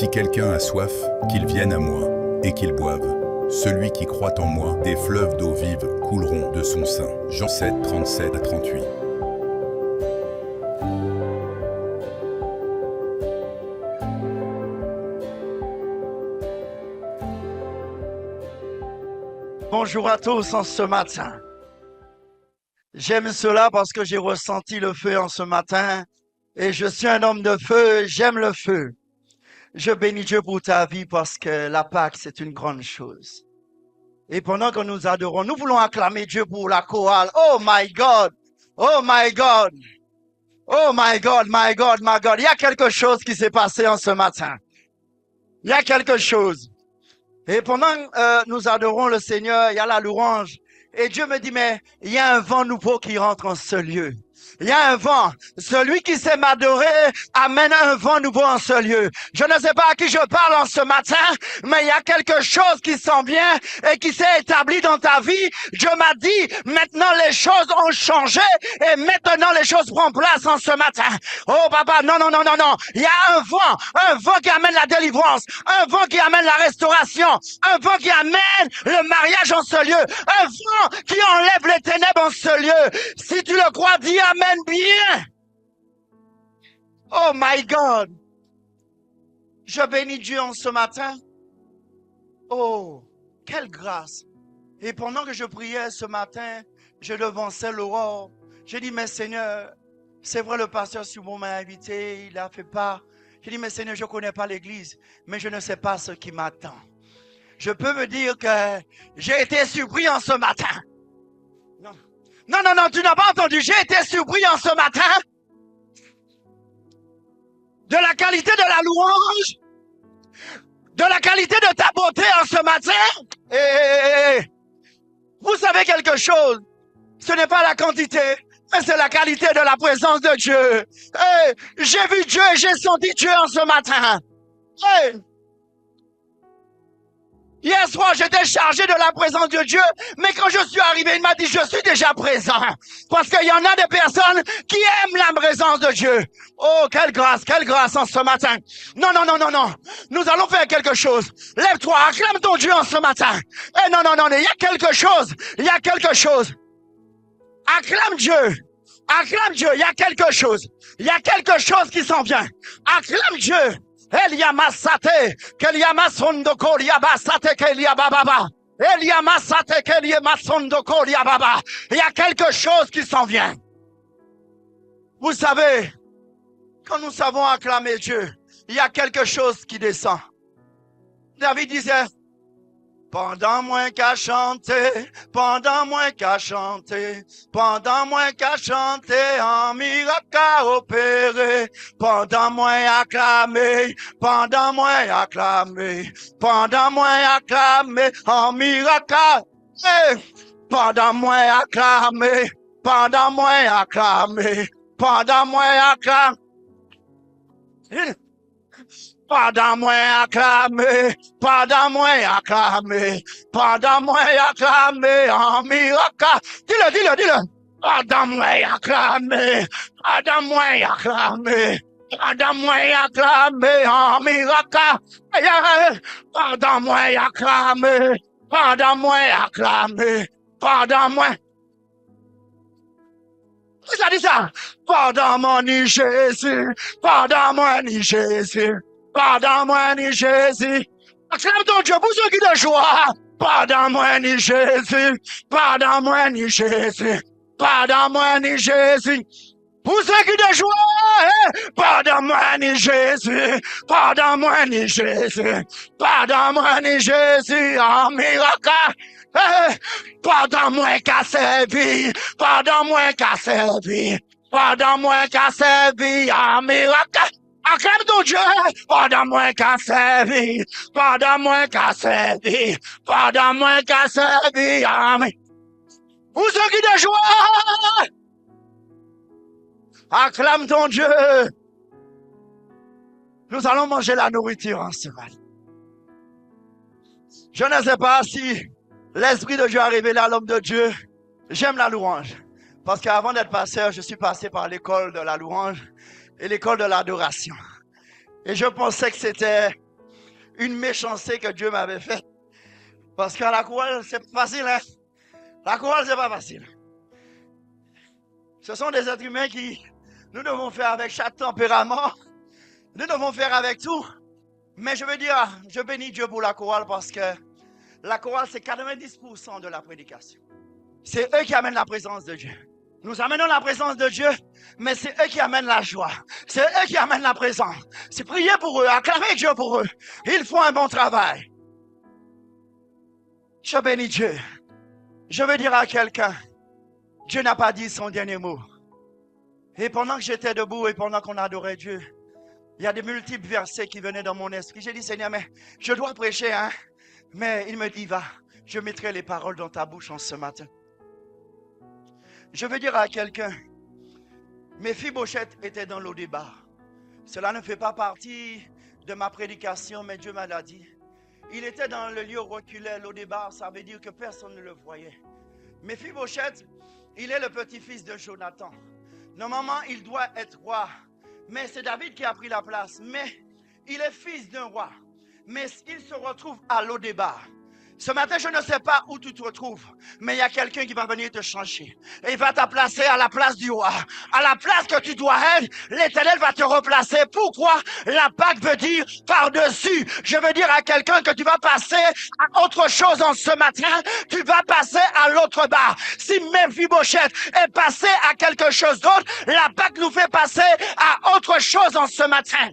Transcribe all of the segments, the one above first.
Si quelqu'un a soif, qu'il vienne à moi, et qu'il boive. Celui qui croit en moi, des fleuves d'eau vive couleront de son sein. Jean 7, 37 à 38. Bonjour à tous en ce matin. J'aime cela parce que j'ai ressenti le feu en ce matin et je suis un homme de feu, j'aime le feu. Je bénis Dieu pour ta vie parce que la Pâque, c'est une grande chose. Et pendant que nous adorons, nous voulons acclamer Dieu pour la chorale. Oh my God! Oh my God! Oh my God, my God, my God! Il y a quelque chose qui s'est passé en ce matin. Il y a quelque chose. Et pendant que nous adorons le Seigneur, il y a la louange. Et Dieu me dit, mais il y a un vent nouveau qui rentre en ce lieu. Il y a un vent. Celui qui sait m'adorer amène un vent nouveau en ce lieu. Je ne sais pas à qui je parle en ce matin, mais il y a quelque chose qui s'en vient et qui s'est établi dans ta vie. Dieu m'a dit, maintenant les choses ont changé et maintenant les choses prennent place en ce matin. Oh papa, non, non, non, non, non. Il y a un vent qui amène la délivrance, un vent qui amène la restauration, un vent qui amène le mariage en ce lieu, un vent qui enlève les ténèbres en ce lieu. Si tu le crois, dis amen bien. Oh my God. Je bénis Dieu en ce matin. Oh, quelle grâce. Et pendant que je priais ce matin, je devançais l'aurore. J'ai dit, mais Seigneur, c'est vrai, le pasteur Simon m'a invité, il a fait part. J'ai dit, mais Seigneur, je ne connais pas l'église, mais je ne sais pas ce qui m'attend. Je peux me dire que j'ai été surpris en ce matin. Non. Non, non, non, tu n'as pas entendu. J'ai été surpris en ce matin de la qualité de la louange, de la qualité de ta beauté en ce matin. Et vous savez quelque chose, ce n'est pas la quantité, mais c'est la qualité de la présence de Dieu. J'ai vu Dieu et j'ai senti Dieu en ce matin. Hier soir, j'étais chargé de la présence de Dieu, mais quand je suis arrivé, il m'a dit, je suis déjà présent. Parce qu'il y en a des personnes qui aiment la présence de Dieu. Oh, quelle grâce en ce matin. Non, non, non, non, non. Nous allons faire quelque chose. Lève-toi, acclame ton Dieu en ce matin. Non, non, non, il y a quelque chose. Il y a quelque chose. Acclame Dieu. Acclame Dieu, il y a quelque chose. Il y a quelque chose qui s'en vient. Acclame Dieu. Eliamasate, Keliamasondoko, Liabasate, Keliababa. Eliamasate, Keliamasondoko, Liababa. Il y a quelque chose qui s'en vient. Vous savez, quand nous savons acclamer Dieu, il y a quelque chose qui descend. David disait, pendant moins qu'à chanter, pendant moins qu'à chanter, pendant moins qu'à chanter, un miracle à opérer, pendant moins acclamer, pendant moins acclamer, pendant moins acclamer, un miracle à pendant moins acclamer, pendant moins acclamer, pendant moins acclamer. Pendant moins acclamé, pendant moins acclamé, pendant moins acclamé, en miracle. Dis-le. Pendant moins acclamé, pendant moins acclamé, pendant moins acclamé, en miracle. Pendant moins acclamé, pendant moins acclamé, pendant moins. Ça dit ça. Pendant mon Jésus, pendant mon Jésus. Pardonne-moi, ni Jésus. Acclame ton Dieu pour ceux qui te joie. Pardonne-moi, ni Jésus. Pardonne-moi, ni Jésus. Pardonne-moi, ni Jésus. Pour ceux qui te joie. Pardonne-moi, ni Jésus. Pardonne-moi, ni Jésus. Pardonne-moi, ni Jésus. En miracle. Pardonne-moi qu'à servir. Pardonne-moi qu'à servir. Pardonne-moi qu'à servir. En miracle. Acclame ton Dieu, pardonne-moi qu'à servir, pardonne-moi qu'à servir, pardonne-moi qu'à servir, amen. Pour ceux qui te joie, acclame ton Dieu. Nous allons manger la nourriture en ce matin. Je ne sais pas si l'Esprit de Dieu a révélé à l'homme de Dieu. J'aime la louange. Parce qu'avant d'être pasteur, je suis passé par l'école de la louange et l'école de l'adoration. Et je pensais que c'était une méchanceté que Dieu m'avait faite. Parce qu'à la chorale, c'est pas facile, hein? La chorale, c'est pas facile. Ce sont des êtres humains qui, nous devons faire avec chaque tempérament. Nous devons faire avec tout. Mais je veux dire, je bénis Dieu pour la chorale parce que la chorale, c'est 90% de la prédication. C'est eux qui amènent la présence de Dieu. Nous amenons la présence de Dieu, mais c'est eux qui amènent la joie. C'est eux qui amènent la présence. C'est prier pour eux, acclamer Dieu pour eux. Ils font un bon travail. Je bénis Dieu. Je veux dire à quelqu'un, Dieu n'a pas dit son dernier mot. Et pendant que j'étais debout et pendant qu'on adorait Dieu, il y a des multiples versets qui venaient dans mon esprit. J'ai dit, Seigneur, mais je dois prêcher, hein? Mais il me dit, va, je mettrai les paroles dans ta bouche en ce matin. Je veux dire à quelqu'un, Méphibosheth était dans l'Odébar. Cela ne fait pas partie de ma prédication, mais Dieu m'a l'a dit. Il était dans le lieu reculé, l'Odébar, ça veut dire que personne ne le voyait. Méphibosheth, il est le petit-fils de Jonathan. Normalement, il doit être roi. Mais c'est David qui a pris la place. Mais il est fils d'un roi. Mais il se retrouve à l'Odébar. Ce matin, je ne sais pas où tu te retrouves, mais il y a quelqu'un qui va venir te changer. Et il va te placer à la place du roi. À la place que tu dois être, l'Éternel va te replacer. Pourquoi? La Pâque veut dire par-dessus. Je veux dire à quelqu'un que tu vas passer à autre chose en ce matin. Tu vas passer à l'autre barre. Si Méphibosheth est passé à quelque chose d'autre, la Pâque nous fait passer à autre chose en ce matin.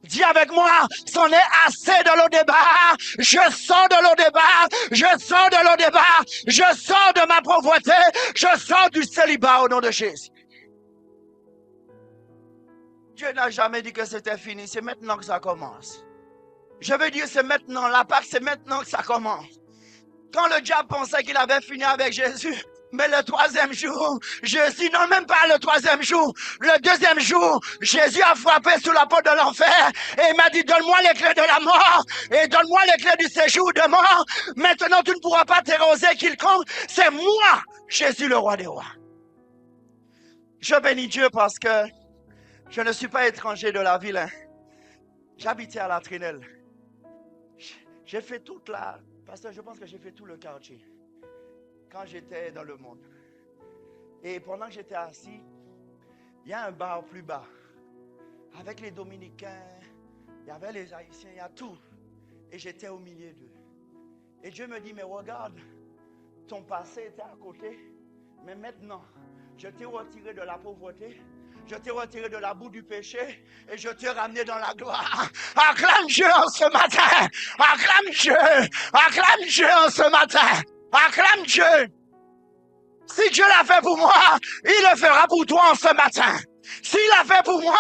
Dis avec moi, c'en est assez de l'Odébar. Je sors de l'Odébar. Je sors de l'Odébar. Je sors de ma pauvreté. Je sors du célibat au nom de Jésus. Dieu n'a jamais dit que c'était fini. C'est maintenant que ça commence. Je veux dire, c'est maintenant. La Pâque, c'est maintenant que ça commence. Quand le diable pensait qu'il avait fini avec Jésus, mais le troisième jour, Jésus, non même pas le troisième jour, le deuxième jour, Jésus a frappé sur la porte de l'enfer et il m'a dit, donne-moi les clés de la mort et donne-moi les clés du séjour de mort. Maintenant, tu ne pourras pas terroriser quiconque. C'est moi, Jésus, le roi des rois. Je bénis Dieu parce que je ne suis pas étranger de la ville. Hein. J'habitais à la Trinelle. J'ai fait toute la... Pasteur, je pense que j'ai fait tout le quartier quand j'étais dans le monde. Et pendant que j'étais assis, il y a un bar plus bas. Avec les Dominicains, il y avait les Haïtiens, il y a tout. Et j'étais au milieu d'eux. Et Dieu me dit, mais regarde, ton passé était à côté, mais maintenant, je t'ai retiré de la pauvreté, je t'ai retiré de la boue du péché et je t'ai ramené dans la gloire. Acclame Dieu en ce matin. Acclame Dieu. Acclame Dieu en ce matin. Acclame Dieu. Si Dieu l'a fait pour moi, il le fera pour toi en ce matin. S'il l'a fait pour moi,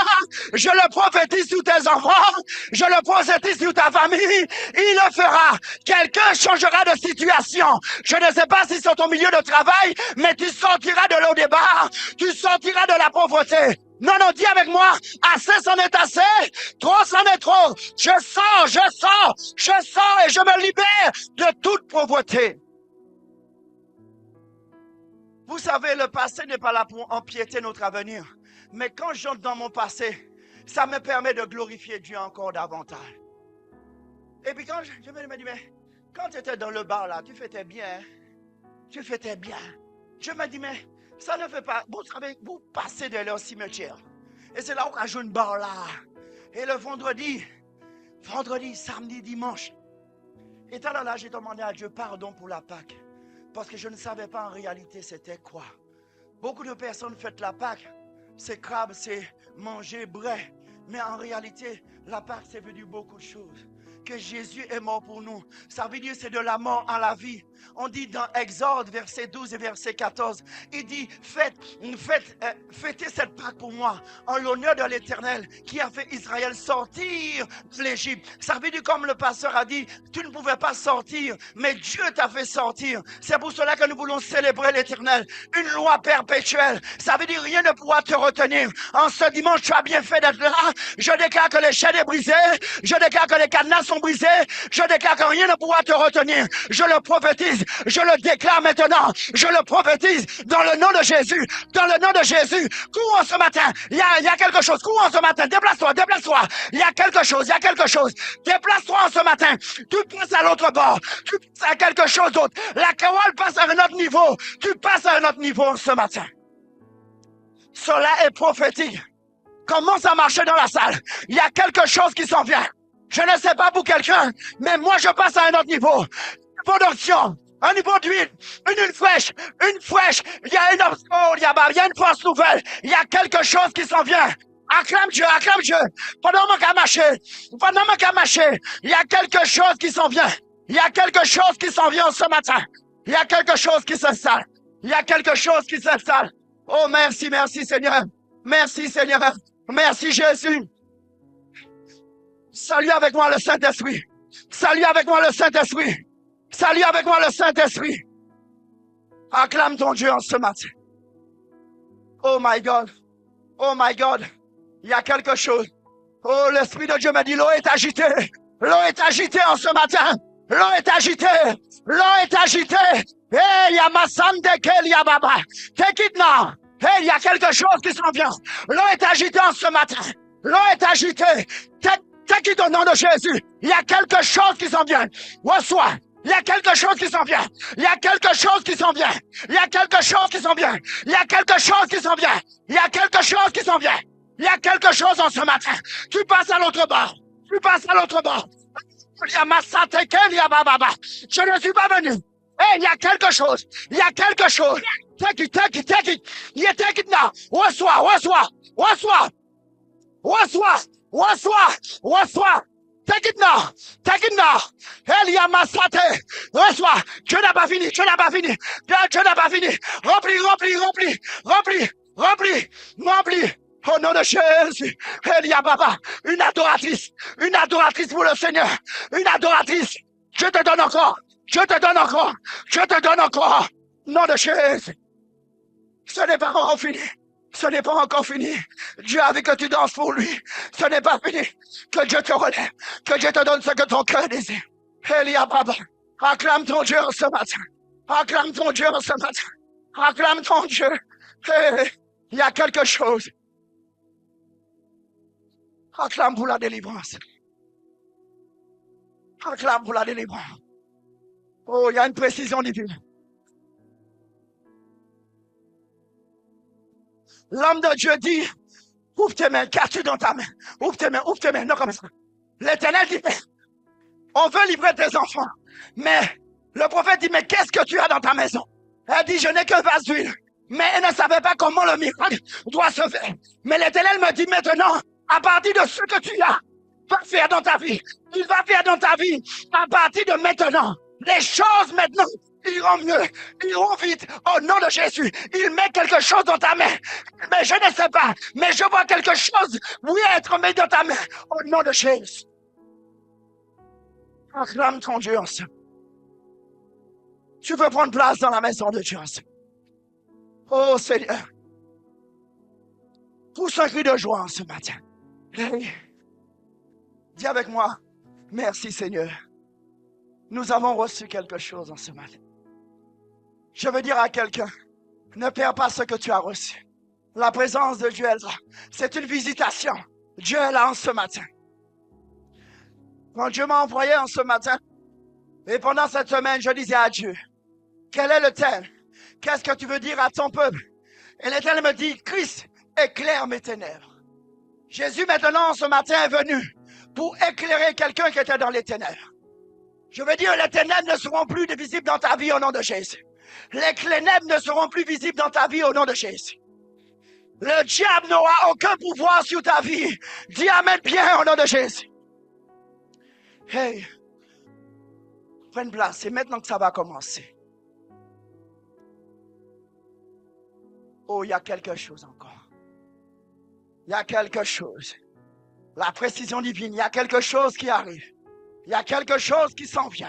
je le prophétise sur tes enfants, je le prophétise sur ta famille, il le fera. Quelqu'un changera de situation. Je ne sais pas si c'est ton milieu de travail, mais tu sortiras de l'Odébar, tu sortiras de la pauvreté. Non, non, dis avec moi, assez c'en est assez, trop c'en est trop. Je sors et je me libère de toute pauvreté. Vous savez, le passé n'est pas là pour empiéter notre avenir. Mais quand j'entre dans mon passé, ça me permet de glorifier Dieu encore davantage. Et puis quand je me dis, mais quand tu étais dans le bar là, tu faisais bien. Tu faisais bien. Je me dis, mais ça ne fait pas... Vous savez, vous passez de leur cimetière. Et c'est là où on joue une bar là. Et le vendredi, samedi, dimanche. Et là, j'ai demandé à Dieu pardon pour la Pâque. Parce que je ne savais pas en réalité c'était quoi. Beaucoup de personnes fêtent la Pâque. C'est crabe, c'est manger, brais. Mais en réalité, la Pâque, ça veut dire beaucoup de choses. Que Jésus est mort pour nous. Ça veut dire c'est de la mort à la vie. On dit dans Exode, verset 12 et verset 14, il dit, fêtez cette Pâque pour moi, en l'honneur de l'Éternel, qui a fait Israël sortir de l'Égypte. Ça veut dire, comme le pasteur a dit, tu ne pouvais pas sortir, mais Dieu t'a fait sortir. C'est pour cela que nous voulons célébrer l'Éternel. Une loi perpétuelle. Ça veut dire, rien ne pourra te retenir. En ce dimanche, tu as bien fait d'être là. Je déclare que les chaînes est brisées. Je déclare que les cadenas sont sont brisés. Je déclare que rien ne pourra te retenir. Je le prophétise. Je le déclare maintenant. Je le prophétise dans le nom de Jésus. Dans le nom de Jésus. Cours ce matin. Il y a quelque chose. Cours ce matin. Déplace-toi, déplace-toi. Il y a quelque chose. Il y a quelque chose. Déplace-toi ce matin. Tu passes à l'autre bord. Tu passes à quelque chose d'autre. La chorale passe à un autre niveau. Tu passes à un autre niveau ce matin. Cela est prophétique. Commence à marcher dans la salle. Il y a quelque chose qui s'en vient. Je ne sais pas pour quelqu'un, mais moi je passe à un autre niveau. Un niveau d'onction, un niveau d'huile, une huile fraîche, une fraîche. Il y a il y a une force nouvelle. Il y a quelque chose qui s'en vient. Acclame Dieu, acclame Dieu. Pendant que marcher, il y a quelque chose qui s'en vient. Il y a quelque chose qui s'en vient ce matin. Il y a quelque chose qui s'installe. Il y a quelque chose qui s'installe. Oh, merci, merci Seigneur. Merci Seigneur. Merci Jésus. Salue avec moi le Saint-Esprit. Salue avec moi le Saint-Esprit. Salue avec moi le Saint-Esprit. Acclame ton Dieu en ce matin. Oh my God. Oh my God. Il y a quelque chose. Oh, l'Esprit de Dieu me dit, l'eau est agitée. L'eau est agitée en ce matin. L'eau est agitée. L'eau est agitée. Hey, Yamasande Keliababa. Take it now. Hey, il y a quelque chose qui s'en vient. L'eau est agitée en ce matin. L'eau est agitée. Take it au nom de Jésus. Il y a quelque chose qui s'en vient. Reçois. Il y a quelque chose qui s'en vient. Il y a quelque chose qui s'en vient. Il y a quelque chose qui s'en vient. Il y a quelque chose qui s'en vient. Il y a quelque chose qui s'en vient. Il y a quelque chose en ce matin. Tu passes à l'autre bord. Tu passes à l'autre bord. Je ne suis pas venu. Hey, il y a quelque chose. Il y a quelque chose. Take it, take it, take it. Yeah, take it now. Reçois, reçois, reçois. Reçois, reçois, reçois. Take it now. Take it now. Elia Masate. Reçois. Dieu n'a pas fini. Dieu n'a pas fini. Dieu n'a pas fini. Remplis, remplis, remplis, remplis, remplis, remplis. Au nom de Jésus. Elia Baba. Une adoratrice pour le Seigneur. Une adoratrice. Je te donne encore. Je te donne encore. Je te donne encore. Nom de Jésus. Ce n'est pas encore fini. Ce n'est pas encore fini. Dieu a vu que tu danses pour lui. Ce n'est pas fini. Que Dieu te relève. Que Dieu te donne ce que ton cœur désire. Elia Baba. Acclame ton Dieu ce matin. Acclame ton Dieu ce matin. Acclame ton Dieu. Hey, il y a quelque chose. Acclame pour la délivrance. Acclame pour la délivrance. Oh, il y a une précision divine. L'homme de Dieu dit, ouvre tes mains, qu'as-tu dans ta main? Ouvre tes mains, non comme ça. L'Éternel dit, on veut livrer tes enfants. Mais le prophète dit, mais qu'est-ce que tu as dans ta maison? Elle dit, je n'ai qu'un vase d'huile. Mais elle ne savait pas comment le miracle doit se faire. Mais l'Éternel me dit maintenant, à partir de ce que tu as, va faire dans ta vie. Il va faire dans ta vie à partir de maintenant. Les choses maintenant iront mieux, iront vite au nom de Jésus. Il met quelque chose dans ta main. Mais je ne sais pas, mais je vois quelque chose, oui, être mis dans ta main au nom de Jésus. Acclame ton Dieu ensemble. Tu veux prendre place dans la maison de Dieu ensemble. Oh Seigneur, pousse un cri de joie en ce matin. Hey. Dis avec moi, merci Seigneur. Nous avons reçu quelque chose en ce matin. Je veux dire à quelqu'un, ne perds pas ce que tu as reçu. La présence de Dieu est là. C'est une visitation. Dieu est là en ce matin. Quand Dieu m'a envoyé en ce matin, et pendant cette semaine, je disais à Dieu, quel est le thème? Qu'est-ce que tu veux dire à ton peuple? Et l'Éternel me dit, Christ éclaire mes ténèbres. Jésus maintenant ce matin est venu pour éclairer quelqu'un qui était dans les ténèbres. Je veux dire, les ténèbres ne seront plus visibles dans ta vie au nom de Jésus. Les ténèbres ne seront plus visibles dans ta vie au nom de Jésus. Le diable n'aura aucun pouvoir sur ta vie. Dis amen bien au nom de Jésus. Hey, prenne place, c'est maintenant que ça va commencer. Oh, il y a quelque chose encore. Il y a quelque chose. La précision divine, il y a quelque chose qui arrive. Il y a quelque chose qui s'en vient.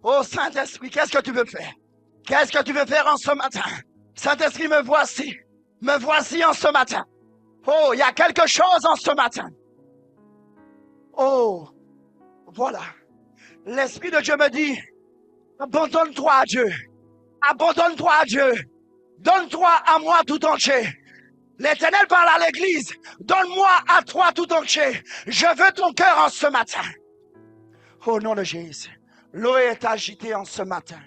Oh Saint-Esprit, qu'est-ce que tu veux faire? Qu'est-ce que tu veux faire en ce matin? Saint-Esprit, me voici. Me voici en ce matin. Oh, il y a quelque chose en ce matin. Oh, Voilà. L'Esprit de Dieu me dit, abandonne-toi à Dieu. Abandonne-toi à Dieu. Donne-toi à moi tout entier. L'Éternel parle à l'Église. Donne-moi à toi tout entier. Je veux ton cœur en ce matin. Au nom de Jésus. L'eau est agitée en ce matin.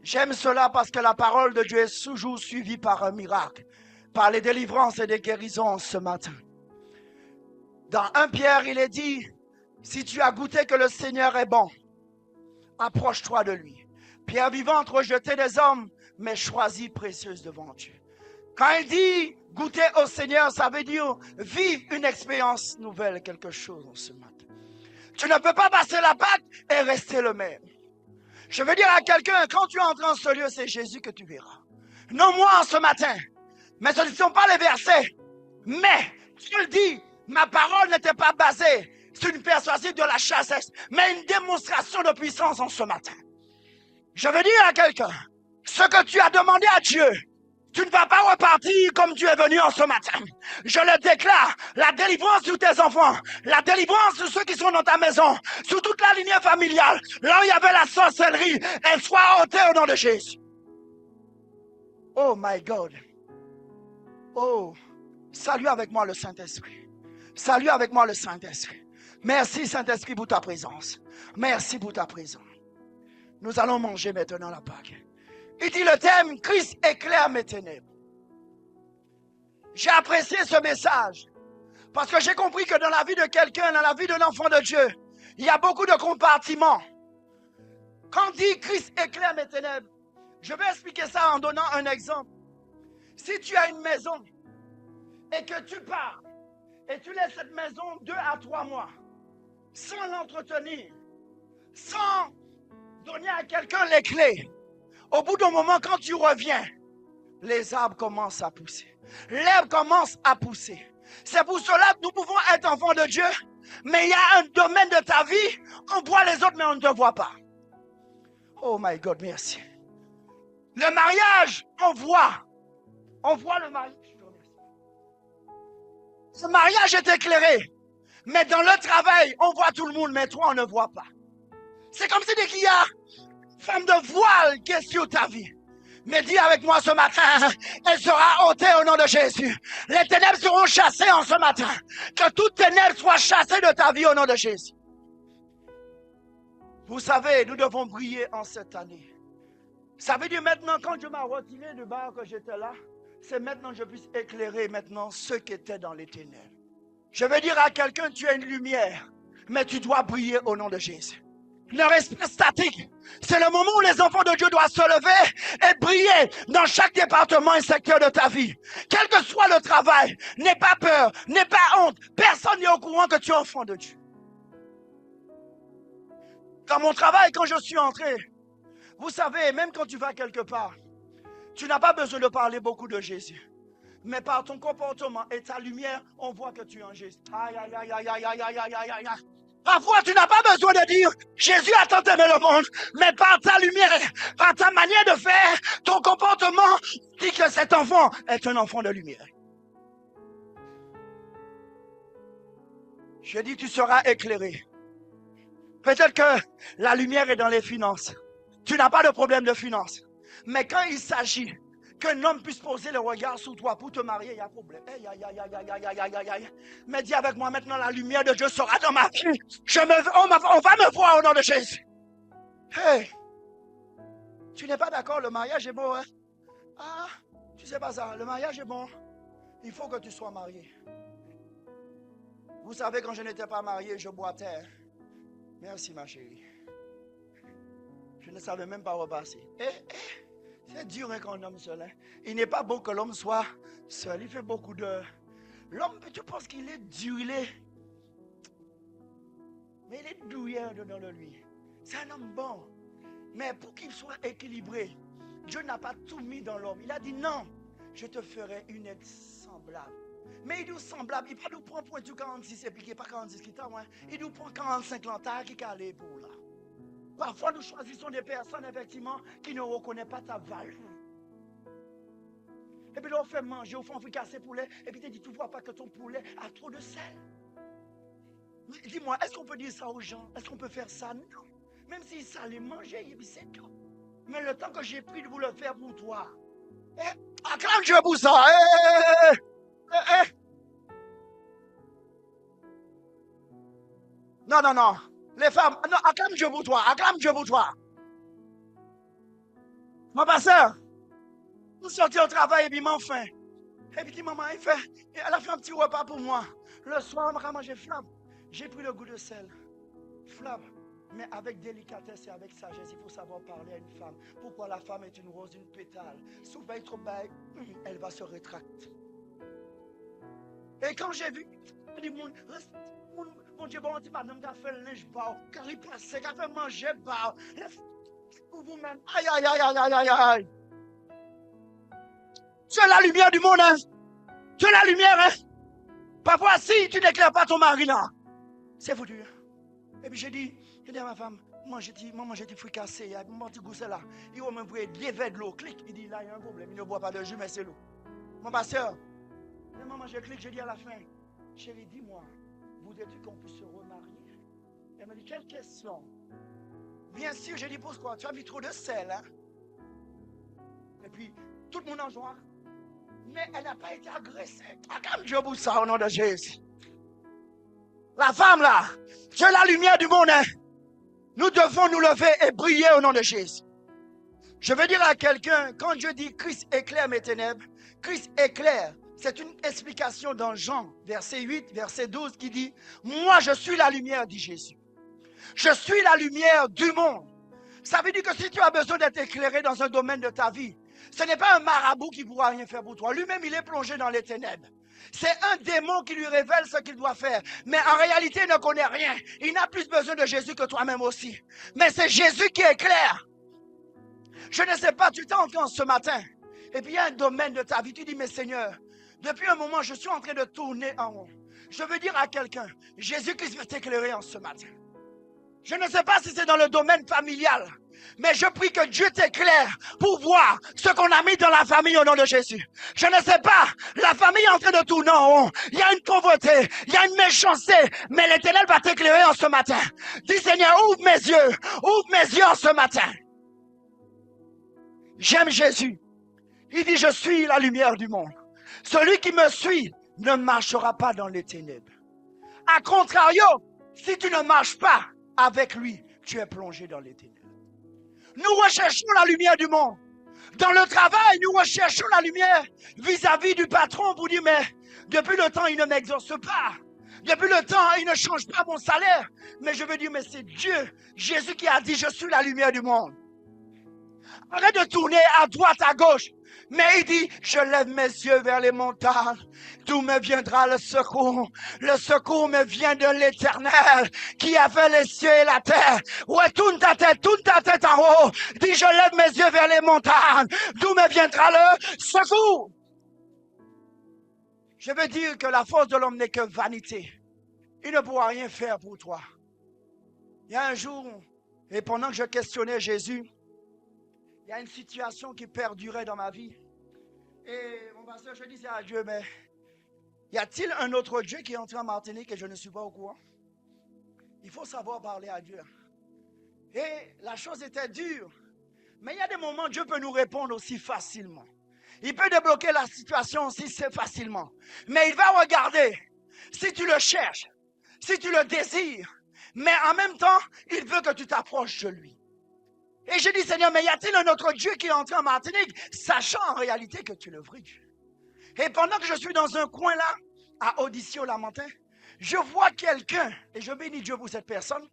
J'aime cela parce que la parole de Dieu est toujours suivie par un miracle, par les délivrances et des guérisons en ce matin. Dans 1 Pierre, il est dit, si tu as goûté que le Seigneur est bon, approche-toi de lui. Pierre vivante rejetée des hommes, mais choisie précieuse devant Dieu. Quand il dit goûter au Seigneur, ça veut dire vivre une expérience nouvelle, quelque chose en ce matin. Tu ne peux pas passer la bague et rester le même. Je veux dire à quelqu'un, quand tu entres en ce lieu, c'est Jésus que tu verras. Non moi en ce matin, mais ce ne sont pas les versets. Mais, tu le dis, ma parole n'était pas basée sur une persuasion de la chassesse, mais une démonstration de puissance en ce matin. Je veux dire à quelqu'un, ce que tu as demandé à Dieu, tu ne vas pas repartir comme tu es venu en ce matin. Je le déclare, la délivrance sur tes enfants, la délivrance sur ceux qui sont dans ta maison, sur toute la lignée familiale, là où il y avait la sorcellerie, elle soit ôtée au nom de Jésus. Oh my God. Oh, salue avec moi le Saint-Esprit. Salue avec moi le Saint-Esprit. Merci Saint-Esprit pour ta présence. Merci pour ta présence. Nous allons manger maintenant la Pâque. Il dit le thème, Christ éclaire mes ténèbres. J'ai apprécié ce message parce que j'ai compris que dans la vie de quelqu'un, dans la vie d'un enfant de Dieu, il y a beaucoup de compartiments. Quand on dit Christ éclaire mes ténèbres, je vais expliquer ça en donnant un exemple. Si tu as une maison et que tu pars et tu laisses cette maison 2 à 3 mois sans l'entretenir, sans donner à quelqu'un les clés, au bout d'un moment, quand tu reviens, les arbres commencent à pousser. L'herbe commence à pousser. C'est pour cela que nous pouvons être enfants de Dieu, mais il y a un domaine de ta vie, on voit les autres, mais on ne te voit pas. Oh my God, merci. Le mariage, on voit le mariage. Ce mariage est éclairé, mais dans le travail, on voit tout le monde, mais toi, on ne voit pas. C'est comme si dès qu'il y a femme de voile qui est sur ta vie. Mais dis avec moi ce matin, elle sera ôtée au nom de Jésus. Les ténèbres seront chassées en ce matin. Que toute ténèbres soit chassée de ta vie au nom de Jésus. Vous savez, nous devons briller en cette année. Ça veut dire maintenant, quand Dieu m'a retiré du bar que j'étais là, c'est maintenant que je puisse éclairer maintenant ceux qui étaient dans les ténèbres. Je veux dire à quelqu'un, tu es une lumière, mais tu dois briller au nom de Jésus. Ne reste pas statique. C'est le moment où les enfants de Dieu doivent se lever et briller dans chaque département et secteur de ta vie. Quel que soit le travail, n'aie pas peur, n'aie pas honte. Personne n'est au courant que tu es enfant de Dieu. Dans mon travail, quand je suis entré, vous savez, même quand tu vas quelque part, tu n'as pas besoin de parler beaucoup de Jésus. Mais par ton comportement et ta lumière, on voit que tu es en Jésus. Aïe, aïe, aïe, aïe, aïe, aïe, aïe, aïe, aïe, aïe. Parfois, tu n'as pas besoin de dire Jésus a tant aimé le monde, mais par ta lumière, par ta manière de faire, ton comportement dit que cet enfant est un enfant de lumière. Je dis tu seras éclairé. Peut-être que la lumière est dans les finances. Tu n'as pas de problème de finances. Mais quand il s'agit qu'un homme puisse poser le regard sur toi pour te marier, il y a problème. Aïe, aïe, aïe, aïe, aïe, aïe, aïe, aïe, aïe. Mais dis avec moi maintenant, la lumière de Dieu sera dans ma vie. On va me voir au nom de Jésus. Hey, tu n'es pas d'accord, le mariage est bon, hein? Ah, tu sais pas ça, le mariage est bon. Il faut que tu sois marié. Vous savez, quand je n'étais pas marié, je boitais. Merci, ma chérie. Je ne savais même pas repasser. C'est dur hein, quand un homme seul. Hein. Il n'est pas bon que l'homme soit seul. Il fait beaucoup de... L'homme, tu penses qu'il est dur, mais il est douillet dedans de lui. C'est un homme bon. Mais pour qu'il soit équilibré, Dieu n'a pas tout mis dans l'homme. Il a dit non, je te ferai une aide semblable. Mais il dit semblable, il ne va nous prendre pour du 46 et puis il n'est pas 46 qui t'a, hein. Il nous prend 45 ans qui est allé pour là. Parfois, nous choisissons des personnes, effectivement, qui ne reconnaissent pas ta valeur. Et puis, on fait manger, on fait fricasser poulet, et puis tu dis, tu ne vois pas que ton poulet a trop de sel. Dis-moi, est-ce qu'on peut dire ça aux gens? Est-ce qu'on peut faire ça? Non. Même si ça les manger, et puis c'est tout. Mais le temps que j'ai pris de vous le faire pour toi. Acclame Dieu pour ça. Non, non, non. Les femmes, non, acclame Dieu pour toi. Acclame Dieu pour toi. Mon pasteur, vous sortez au travail et puis m'en faim. Et puis maman, elle a fait un petit repas pour moi. Le soir, on va manger flamme. J'ai pris le goût de sel. Flamme. Mais avec délicatesse et avec sagesse, il faut savoir parler à une femme. Pourquoi la femme est une rose, une pétale. Souvent, trop belle, elle va se rétracter. Et quand j'ai vu, je dis, mon Dieu, bon, on dit, madame, qui a fait le linge bas, car il passait, qui a fait manger bas. Pour vous-même, aïe, aïe, aïe, aïe, aïe, aïe. Tu es la lumière du monde, hein. Tu es la lumière, hein. Parfois, si tu n'éclaires pas ton mari, là, c'est foutu. Et puis j'ai dit à ma femme, maman, j'ai des fruits cassés, il y a un petit goût, c'est là. Il va m'envoyer des verres de l'eau, clic. Il dit, là, il y a un problème, il ne boit pas de jus, mais c'est l'eau. Mon pasteur, maman, je clique, j'ai dit à la fin, chérie, dis-moi, voudrais-tu qu'on puisse se remarier? Elle m'a dit, quelle question? Bien sûr, j'ai dit, pourquoi? Tu as mis trop de sel, hein? Et puis, tout le monde en joie. Mais elle n'a pas été agressée. Acclame Dieu pour ça, au nom de Jésus. La femme là, tu es la lumière du monde. Hein? Nous devons nous lever et briller au nom de Jésus. Je veux dire à quelqu'un, quand Dieu dit Christ éclaire mes ténèbres, Christ éclaire, c'est une explication dans Jean, verset 8, verset 12, qui dit, moi je suis la lumière, dit Jésus. Je suis la lumière du monde. Ça veut dire que si tu as besoin d'être éclairé dans un domaine de ta vie, ce n'est pas un marabout qui pourra rien faire pour toi. Lui-même, il est plongé dans les ténèbres. C'est un démon qui lui révèle ce qu'il doit faire. Mais en réalité, il ne connaît rien. Il n'a plus besoin de Jésus que toi-même aussi. Mais c'est Jésus qui éclaire. Je ne sais pas, tu t'entends ce matin. Et puis il y a un domaine de ta vie. Tu dis, mais Seigneur, depuis un moment, je suis en train de tourner en rond. Je veux dire à quelqu'un, Jésus-Christ veut t'éclairer en ce matin. Je ne sais pas si c'est dans le domaine familial, mais je prie que Dieu t'éclaire pour voir ce qu'on a mis dans la famille au nom de Jésus. Je ne sais pas, la famille est en train de tourner en rond. Il y a une pauvreté, il y a une méchanceté, mais l'Éternel va t'éclairer en ce matin. Dis Seigneur, ouvre mes yeux en ce matin. J'aime Jésus. Il dit, je suis la lumière du monde. Celui qui me suit ne marchera pas dans les ténèbres. A contrario, si tu ne marches pas avec lui, tu es plongé dans les ténèbres. Nous recherchons la lumière du monde. Dans le travail, nous recherchons la lumière vis-à-vis du patron pour dire, mais depuis le temps, il ne m'exauce pas. Depuis le temps, il ne change pas mon salaire. Mais je veux dire, mais c'est Dieu, Jésus qui a dit, je suis la lumière du monde. Arrête de tourner à droite, à gauche. Mais il dit, je lève mes yeux vers les montagnes. D'où me viendra le secours? Le secours me vient de l'Éternel qui a fait les cieux et la terre. Ouais, tourne ta tête en haut. Dis, je lève mes yeux vers les montagnes. D'où me viendra le secours? Je veux dire que la force de l'homme n'est que vanité. Il ne pourra rien faire pour toi. Il y a un jour, et pendant que je questionnais Jésus, il y a une situation qui perdurait dans ma vie. Et mon pasteur, je disais à Dieu, mais y a-t-il un autre Dieu qui est entré en Martinique et je ne suis pas au courant? Il faut savoir parler à Dieu. Et la chose était dure. Mais il y a des moments où Dieu peut nous répondre aussi facilement. Il peut débloquer la situation aussi facilement. Mais il va regarder si tu le cherches, si tu le désires. Mais en même temps, il veut que tu t'approches de lui. Et j'ai dit, Seigneur, mais y a-t-il un autre Dieu qui est entré en Martinique, sachant en réalité que tu es le vrai Dieu? Et pendant que je suis dans un coin là, à Audition-Lamentin, je vois quelqu'un, et je bénis Dieu pour cette personne,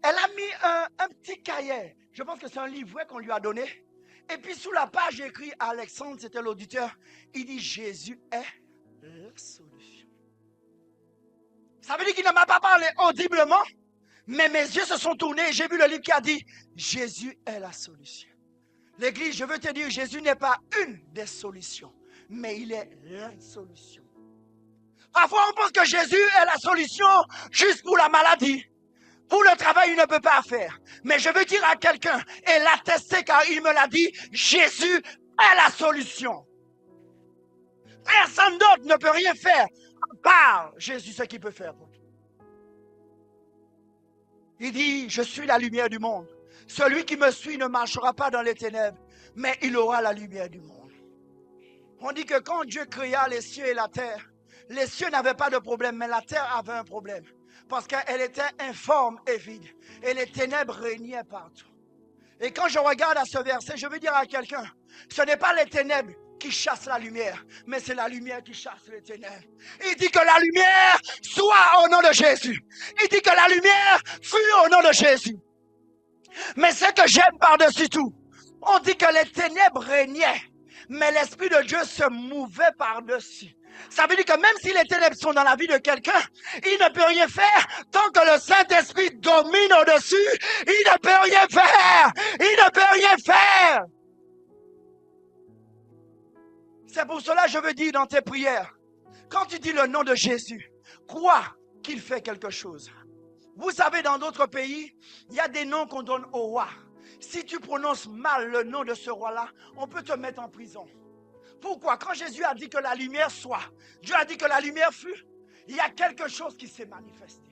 elle a mis un petit cahier, je pense que c'est un livret qu'on lui a donné, et puis sous la page écrit Alexandre, c'était l'auditeur, il dit, Jésus est la solution. Ça veut dire qu'il ne m'a pas parlé audiblement, mais mes yeux se sont tournés et j'ai vu le livre qui a dit Jésus est la solution. L'église, je veux te dire, Jésus n'est pas une des solutions, mais il est la solution. Parfois, on pense que Jésus est la solution juste pour la maladie. Pour le travail, il ne peut pas faire. Mais je veux dire à quelqu'un, et l'attester car il me l'a dit, Jésus est la solution. Personne d'autre ne peut rien faire à part Jésus, ce qu'il peut faire pour toi. Il dit, je suis la lumière du monde. Celui qui me suit ne marchera pas dans les ténèbres, mais il aura la lumière du monde. On dit que quand Dieu créa les cieux et la terre, les cieux n'avaient pas de problème, mais la terre avait un problème. Parce qu'elle était informe et vide. Et les ténèbres régnaient partout. Et quand je regarde à ce verset, je veux dire à quelqu'un, ce n'est pas les ténèbres qui chassent la lumière, mais c'est la lumière qui chasse les ténèbres. Il dit que la lumière soit au nom de Jésus. Il dit que la lumière fut au nom de Jésus. Mais ce que j'aime par-dessus tout, on dit que les ténèbres régnaient, mais l'Esprit de Dieu se mouvait par-dessus. Ça veut dire que même si les ténèbres sont dans la vie de quelqu'un, il ne peut rien faire tant que le Saint-Esprit domine au-dessus. Il ne peut rien faire. Il ne peut rien faire. C'est pour cela que je veux dire dans tes prières, quand tu dis le nom de Jésus, crois qu'il fait quelque chose. Vous savez, dans d'autres pays, il y a des noms qu'on donne au roi. Si tu prononces mal le nom de ce roi-là, on peut te mettre en prison. Pourquoi? Quand Jésus a dit que la lumière soit, Dieu a dit que la lumière fut, il y a quelque chose qui s'est manifesté.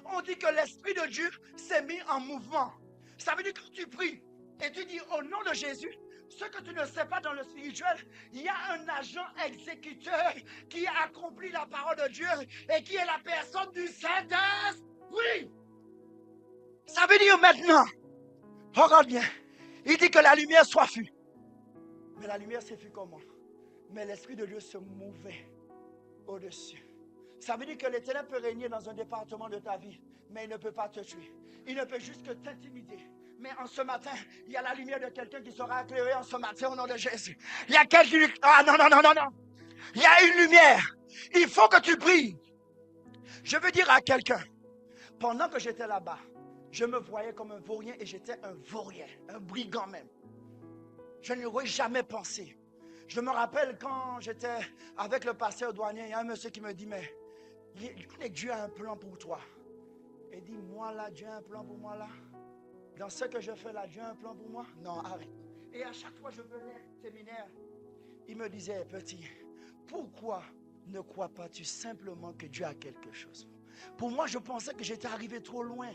On dit que l'Esprit de Dieu s'est mis en mouvement. Ça veut dire que quand tu pries et tu dis au nom de Jésus, ce que tu ne sais pas dans le spirituel, il y a un agent exécuteur qui accomplit la parole de Dieu et qui est la personne du Saint-Esprit. Ça veut dire maintenant, regarde bien, il dit que la lumière soit fut. Mais la lumière s'est fut comment? Mais l'Esprit de Dieu se mouvait au-dessus. Ça veut dire que les ténèbres peuvent régner dans un département de ta vie, mais il ne peut pas te tuer. Il ne peut juste que t'intimider. Mais en ce matin, il y a la lumière de quelqu'un qui sera éclairée en ce matin au nom de Jésus. Il y a quelqu'un... Ah non. Il y a une lumière. Il faut que tu brilles. Je veux dire à quelqu'un, pendant que j'étais là-bas, je me voyais comme un vaurien et j'étais un vaurien, un brigand même. Je n'y aurais jamais pensé. Je me rappelle quand j'étais avec le pasteur douanier, il y a un monsieur qui me dit, mais Dieu a un plan pour toi. Il dit, moi là, Dieu a un plan pour moi là. Dans ce que je fais là, Dieu a un plan pour moi. Non, arrête. Et à chaque fois que je venais au séminaire, il me disait, petit, pourquoi ne crois pas-tu simplement que Dieu a quelque chose? Pour moi, je pensais que j'étais arrivé trop loin.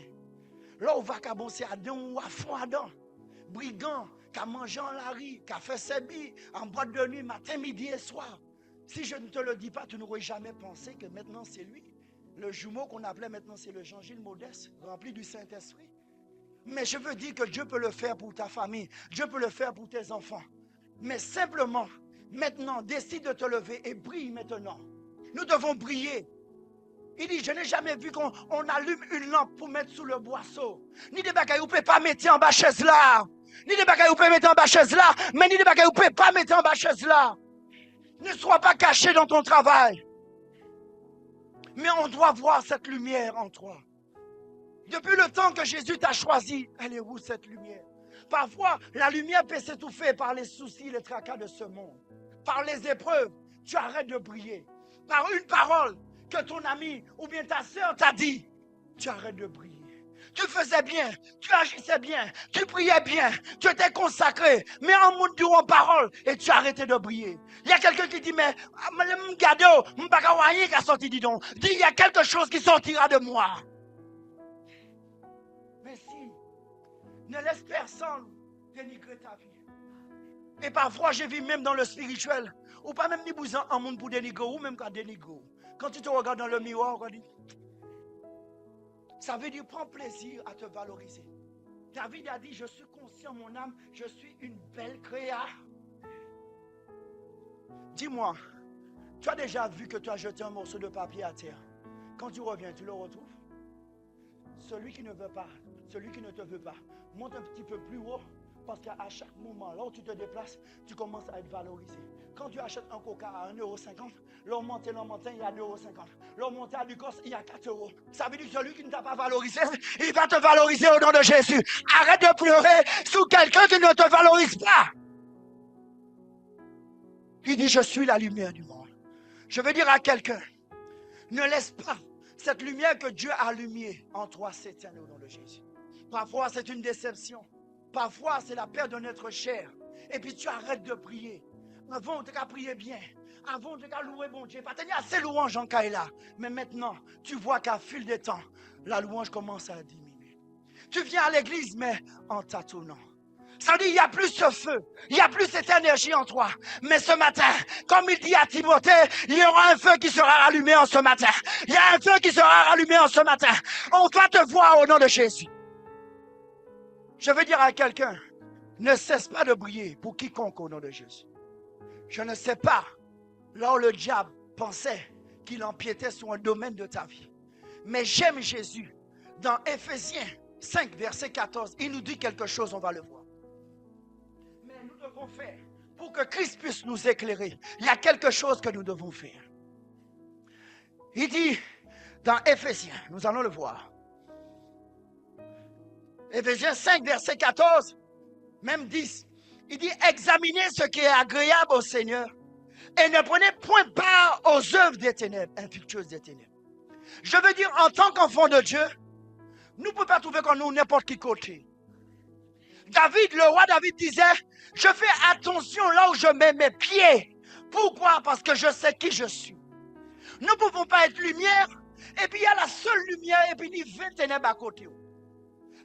Là, on va caboncer à Adam ou à fond Adam. Brigand, qui a mangé en lari, qui a fait ses billes en boîte de nuit, matin, midi et soir. Si je ne te le dis pas, tu n'aurais jamais pensé que maintenant c'est lui. Le jumeau qu'on appelait maintenant, c'est le Jean-Gilles Modeste, rempli du Saint-Esprit. Mais je veux dire que Dieu peut le faire pour ta famille. Dieu peut le faire pour tes enfants. Mais simplement, maintenant, décide de te lever et brille maintenant. Nous devons briller. Il dit, je n'ai jamais vu qu'on allume une lampe pour mettre sous le boisseau. Ni des bagailles, vous ne pouvez pas mettre en bas chaise là. Ni des bagailles, vous pouvez mettre en bas chaise là. Mais ni des bagailles, vous ne pouvez pas mettre en bas chaise là. Ne sois pas caché dans ton travail. Mais on doit voir cette lumière en toi. Depuis le temps que Jésus t'a choisi, elle est où cette lumière? Parfois, la lumière peut s'étouffer par les soucis, les tracas de ce monde. Par les épreuves, tu arrêtes de briller. Par une parole que ton ami ou bien ta soeur t'a dit, tu arrêtes de briller. Tu faisais bien, tu agissais bien, tu priais bien, tu étais consacré, mais en monde en parole et tu as arrêté de briller. Il y a quelqu'un qui dit, mais il y a quelque chose qui sortira de moi. Mais si, ne laisse personne dénigrer ta vie. Et parfois, j'ai vu même dans le spirituel, ou pas même ni bousin en monde pour dénigrer, ou même quand dénigrer. Quand tu te regardes dans le miroir, on dit, ça veut dire prends plaisir à te valoriser. David a dit, je suis conscient, mon âme, je suis une belle créa. Dis-moi, tu as déjà vu que tu as jeté un morceau de papier à terre. Quand tu reviens, tu le retrouves? Celui qui ne veut pas, celui qui ne te veut pas, monte un petit peu plus haut, parce qu'à chaque moment, là où tu te déplaces, tu commences à être valorisé. Quand tu achètes un coca à 1,50 €, l'on monte, il y a 2,50 €. L'on monte à Lucos, il y a 4 €. Ça veut dire que celui qui ne t'a pas valorisé, il va te valoriser au nom de Jésus. Arrête de pleurer sous quelqu'un qui ne te valorise pas. Il dit, je suis la lumière du monde. Je veux dire à quelqu'un, ne laisse pas cette lumière que Dieu a allumée en toi s'éteindre au nom de Jésus. Parfois, c'est une déception. Parfois, c'est la perte de notre chair. Et puis, tu arrêtes de prier. Avant, tu as prié bien. Avant, tu as loué bon Dieu. Tu as assez louange en Kaila. Mais maintenant, tu vois qu'à fil des temps, la louange commence à diminuer. Tu viens à l'église, mais en tâtonnant. Ça veut dire qu'il n'y a plus ce feu, il n'y a plus cette énergie en toi. Mais ce matin, comme il dit à Timothée, il y aura un feu qui sera rallumé en ce matin. Il y a un feu qui sera rallumé en ce matin. On doit te voir au nom de Jésus. Je veux dire à quelqu'un, ne cesse pas de briller pour quiconque au nom de Jésus. Je ne sais pas, là où le diable pensait qu'il empiétait sur un domaine de ta vie. Mais j'aime Jésus. Dans Éphésiens 5, verset 14, il nous dit quelque chose, on va le voir. Mais nous devons faire, pour que Christ puisse nous éclairer, il y a quelque chose que nous devons faire. Il dit, dans Éphésiens, nous allons le voir. Éphésiens 5, verset 14, même 10, il dit, examinez ce qui est agréable au Seigneur et ne prenez point part aux œuvres des ténèbres, infructueuses des ténèbres. Je veux dire, en tant qu'enfant de Dieu, nous ne pouvons pas trouver comme nous n'importe qui côté. David, le roi David disait, je fais attention là où je mets mes pieds. Pourquoi? Parce que je sais qui je suis. Nous ne pouvons pas être lumière, et puis il y a la seule lumière, et puis il dit 20 ténèbres à côté.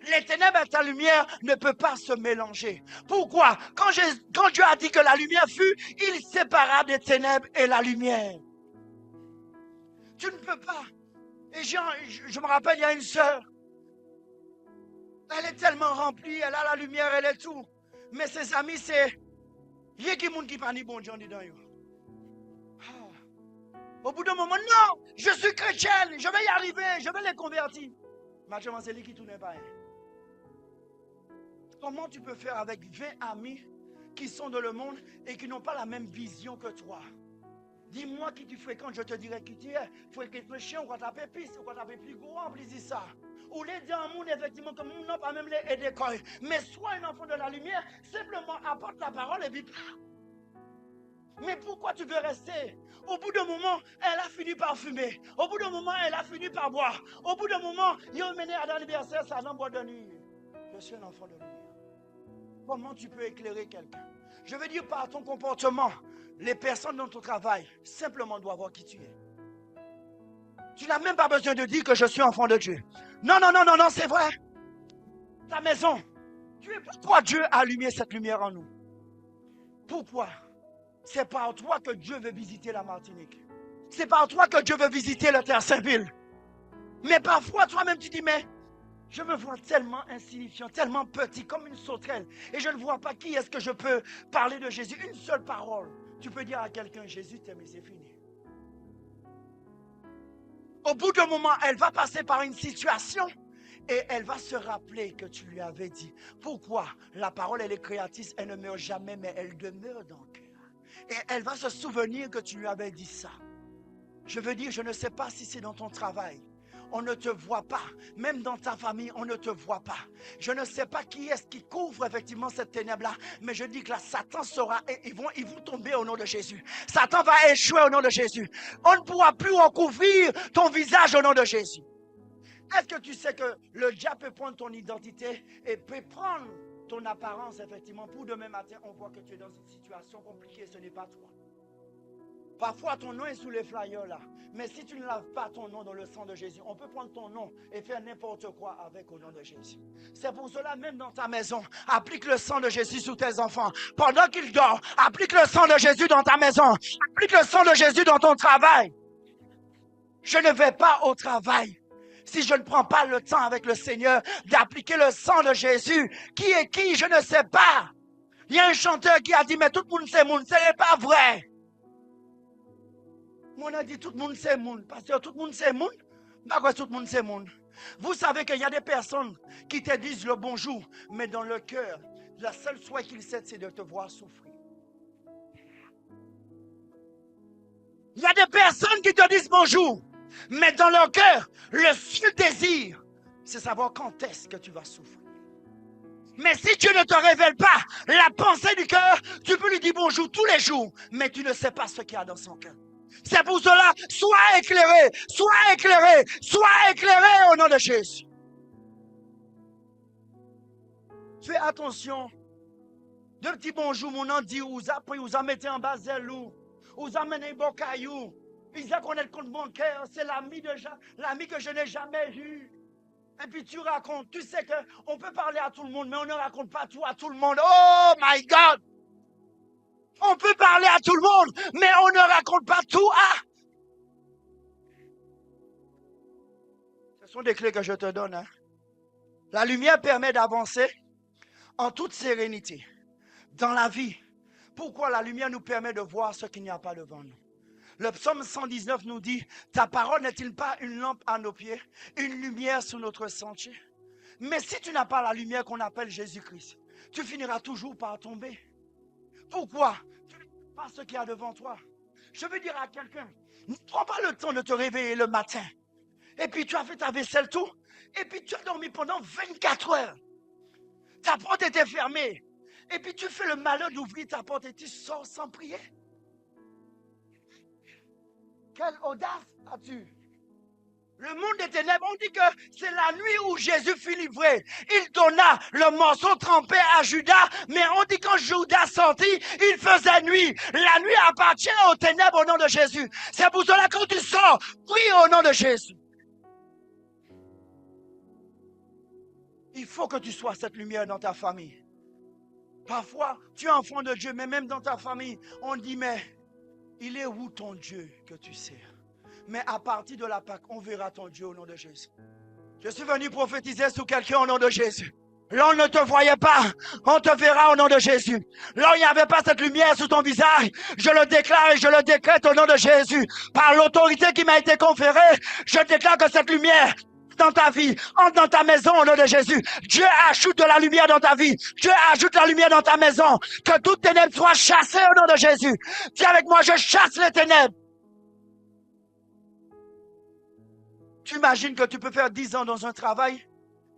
Les ténèbres et ta lumière ne peuvent pas se mélanger. Pourquoi? Quand Dieu a dit que la lumière fut, il sépara des ténèbres et la lumière. Tu ne peux pas. Et je me rappelle, il y a une sœur. Elle est tellement remplie, elle a la lumière, elle est tout. Mais ses amis, c'est... Il y a qui monde qui parle bon Dieu dedans. Au bout d'un moment, non, je suis chrétienne, je vais y arriver, je vais les convertir. Maintenant, c'est lui qui tourne pas. Comment tu peux faire avec 20 amis qui sont dans le monde et qui n'ont pas la même vision que toi? Dis-moi qui tu fréquentes, je te dirai qui tu es. Fréquente le chien, ou quand tu as pisse, ou quand tu as plus gros, en plus de ça. Ou les dans le monde, effectivement, comme nous n'avons pas même les décoils. Mais sois un enfant de la lumière, simplement apporte la parole et vite. Mais pourquoi tu veux rester? Au bout d'un moment, elle a fini par fumer. Au bout d'un moment, elle a fini par boire. Au bout d'un moment, il a mené à l'anniversaire, ça n'a pas de nuit. Je suis un enfant de lumière. Comment tu peux éclairer quelqu'un? Je veux dire par ton comportement, les personnes dans ton travail simplement doivent voir qui tu es. Tu n'as même pas besoin de dire que je suis enfant de Dieu. Non, non, non, non, non, c'est vrai. Ta maison, pourquoi Dieu a allumé cette lumière en nous? Pourquoi? C'est par toi que Dieu veut visiter la Martinique. C'est par toi que Dieu veut visiter le Terre-Saint-Ville. Mais parfois, toi-même, tu dis, mais je me vois tellement insignifiant, tellement petit, comme une sauterelle. Et je ne vois pas qui est-ce que je peux parler de Jésus. Une seule parole. Tu peux dire à quelqu'un, Jésus t'aime et c'est fini. Au bout d'un moment, elle va passer par une situation et elle va se rappeler que tu lui avais dit. Pourquoi? La parole, elle est créatrice, elle ne meurt jamais, mais elle demeure dans le cœur. Et elle va se souvenir que tu lui avais dit ça. Je veux dire, je ne sais pas si c'est dans ton travail. On ne te voit pas. Même dans ta famille, on ne te voit pas. Je ne sais pas qui est-ce qui couvre effectivement cette ténèbre-là, mais je dis que là, Satan sera, et ils vont tomber au nom de Jésus. Satan va échouer au nom de Jésus. On ne pourra plus recouvrir ton visage au nom de Jésus. Est-ce que tu sais que le diable peut prendre ton identité et peut prendre ton apparence, effectivement, pour demain matin, on voit que tu es dans une situation compliquée, ce n'est pas toi. Parfois, ton nom est sous les flyers là. Mais si tu ne laves pas ton nom dans le sang de Jésus, on peut prendre ton nom et faire n'importe quoi avec au nom de Jésus. C'est pour cela, même dans ta maison, applique le sang de Jésus sur tes enfants. Pendant qu'ils dorment, applique le sang de Jésus dans ta maison. Applique le sang de Jésus dans ton travail. Je ne vais pas au travail si je ne prends pas le temps avec le Seigneur d'appliquer le sang de Jésus. Qui est qui? Je ne sais pas. Il y a un chanteur qui a dit, mais tout le monde c'est monde. Ce n'est pas vrai. On a dit tout le monde c'est monde. Parce que tout le monde c'est monde. Pourquoi tout le monde c'est monde? Vous savez qu'il y a des personnes qui te disent le bonjour, mais dans le cœur, la seule souhait qu'ils savent, c'est de te voir souffrir. Il y a des personnes qui te disent bonjour, mais dans leur cœur, le seul désir, c'est savoir quand est-ce que tu vas souffrir. Mais si Dieu ne te révèle pas la pensée du cœur, tu peux lui dire bonjour tous les jours, mais tu ne sais pas ce qu'il y a dans son cœur. C'est pour cela, sois éclairé, sois éclairé, sois éclairé au nom de Jésus. Fais attention. Deux petits bonjours, mon nom dit, vous a mettez en bas zélou, vous a mené bon caillou. Ils a connaît le compte bancaire, c'est l'ami que je n'ai jamais eu. Et puis tu racontes, tu sais qu'on peut parler à tout le monde, mais on ne raconte pas tout à tout le monde. Oh my God! On peut parler à tout le monde, mais on ne raconte pas tout à... Ce sont des clés que je te donne. Hein. La lumière permet d'avancer en toute sérénité dans la vie. Pourquoi la lumière nous permet de voir ce qu'il n'y a pas devant nous? Le psaume 119 nous dit, ta parole n'est-il pas une lampe à nos pieds, une lumière sur notre sentier? Mais si tu n'as pas la lumière qu'on appelle Jésus-Christ, tu finiras toujours par tomber. Pourquoi? Tu ne vois pas ce qu'il y a devant toi. Je veux dire à quelqu'un, ne prends pas le temps de te réveiller le matin. Et puis tu as fait ta vaisselle tout. Et puis tu as dormi pendant 24 heures. Ta porte était fermée. Et puis tu fais le malheur d'ouvrir ta porte et tu sors sans prier. Quelle audace as-tu? Le monde des ténèbres, on dit que c'est la nuit où Jésus fut livré. Il donna le morceau trempé à Judas, mais on dit quand Judas sortit, il faisait nuit. La nuit appartient aux ténèbres au nom de Jésus. C'est pour cela que quand tu sors, prie au nom de Jésus. Il faut que tu sois cette lumière dans ta famille. Parfois, tu es enfant de Dieu, mais même dans ta famille, on dit, mais il est où ton Dieu que tu sers? Mais à partir de la Pâque, on verra ton Dieu au nom de Jésus. Je suis venu prophétiser sur quelqu'un au nom de Jésus. Là, on ne te voyait pas, on te verra au nom de Jésus. Là, il n'y avait pas cette lumière sur ton visage. Je le déclare et je le décrète au nom de Jésus. Par l'autorité qui m'a été conférée, je déclare que cette lumière dans ta vie, entre dans ta maison au nom de Jésus. Dieu ajoute de la lumière dans ta vie. Dieu ajoute la lumière dans ta maison. Que toute ténèbres soit chassée au nom de Jésus. Dis avec moi, je chasse les ténèbres. Tu imagines que tu peux faire 10 ans dans un travail,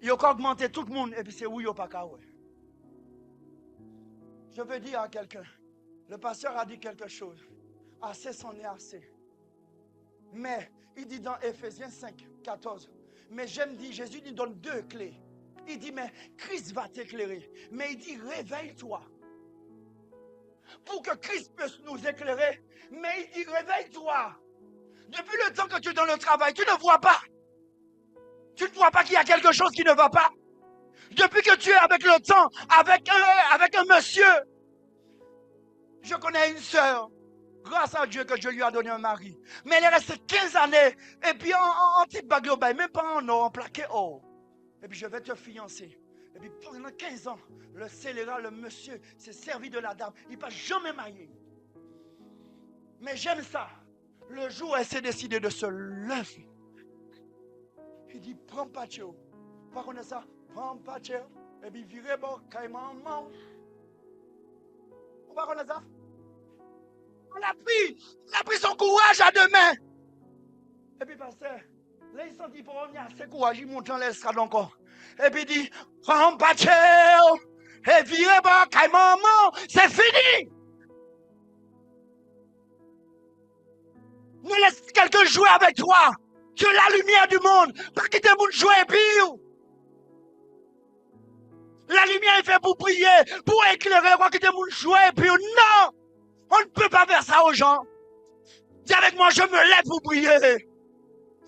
il y a augmenter tout le monde, et puis c'est où il n'y a pas qu'à. Je veux dire à quelqu'un, le pasteur a dit quelque chose. Assez, c'en est assez. Mais, il dit dans Éphésiens 5, 14, mais j'aime dire, Jésus lui donne 2 clés. Il dit, mais Christ va t'éclairer. Mais il dit, réveille-toi. Pour que Christ puisse nous éclairer, mais il dit, réveille-toi. Depuis le temps que tu es dans le travail, tu ne vois pas. Tu ne vois pas qu'il y a quelque chose qui ne va pas. Depuis que tu es avec le temps, avec un monsieur. Je connais une sœur. Grâce à Dieu que Dieu lui a donné un mari. Mais elle est restée 15 années. Et puis en petit bague, même pas en or, en plaqué or. Et puis je vais te fiancer. Et puis pendant 15 ans, le scélérat, le monsieur, s'est servi de la dame. Il ne va jamais marier. Mais j'aime ça. Le jour où elle s'est décidée de se lever, il dit, prends pas de chou. Par contre, ça, prends pas de chou. Et puis, virez bon, caïman, man. On va connaître ça? On a pris son courage à deux mains. Et puis, pasteur, là, il sentit pour revenir assez courage, il monte dans l'estrade encore. Et puis, il dit, prends pas de chou. Et virez bon, caïman, man. C'est fini. Ne laisse quelqu'un jouer avec toi. Tu es la lumière du monde. Pas quitter le monde jouer et puis. La lumière est faite pour briller, pour éclairer, pas quitter le monde jouer et puis. Non! On ne peut pas faire ça aux gens. Dis avec moi, je me lève pour briller.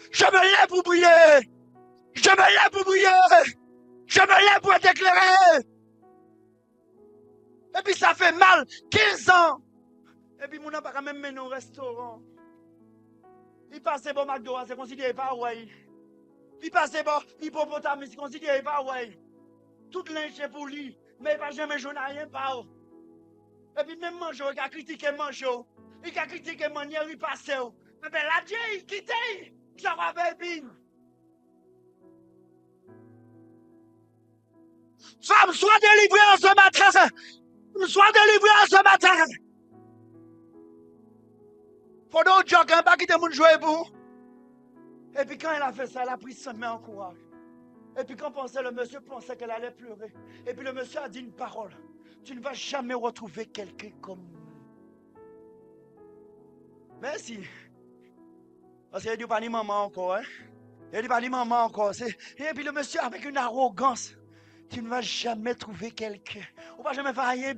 Je me lève pour briller. Je me lève pour briller. Je me lève pour être éclairé. Et puis ça fait mal. 15 ans. Et puis mon n'a pas quand même mené au restaurant. Il passait bon McDo, c'est considéré pas ouais. Il passait bon hippopotame, c'est considéré pas ouais. Tout linge pour lui, mais il va jamais jouer à rien pas. Et puis même manger, il a critiqué manger. Il a critiqué manière, il passait. Mais ben la Dieu, il quittait. Ça va faire bien. Femme, sois délivrée en ce matin. Sois délivrée en ce matin. Faut d'autres gens qui n'ont pas quitté mon jouet pour. Et puis quand elle a fait ça, elle a pris sa main en courage. Et puis quand le monsieur pensait qu'elle allait pleurer. Et puis le monsieur a dit une parole. Tu ne vas jamais retrouver quelqu'un comme nous. Merci. Parce qu'il dit pas ni maman encore. Hein? Il dit pas ni maman encore. Et puis le monsieur avec une arrogance. Tu ne vas jamais trouver quelqu'un. On ne va jamais faire rien,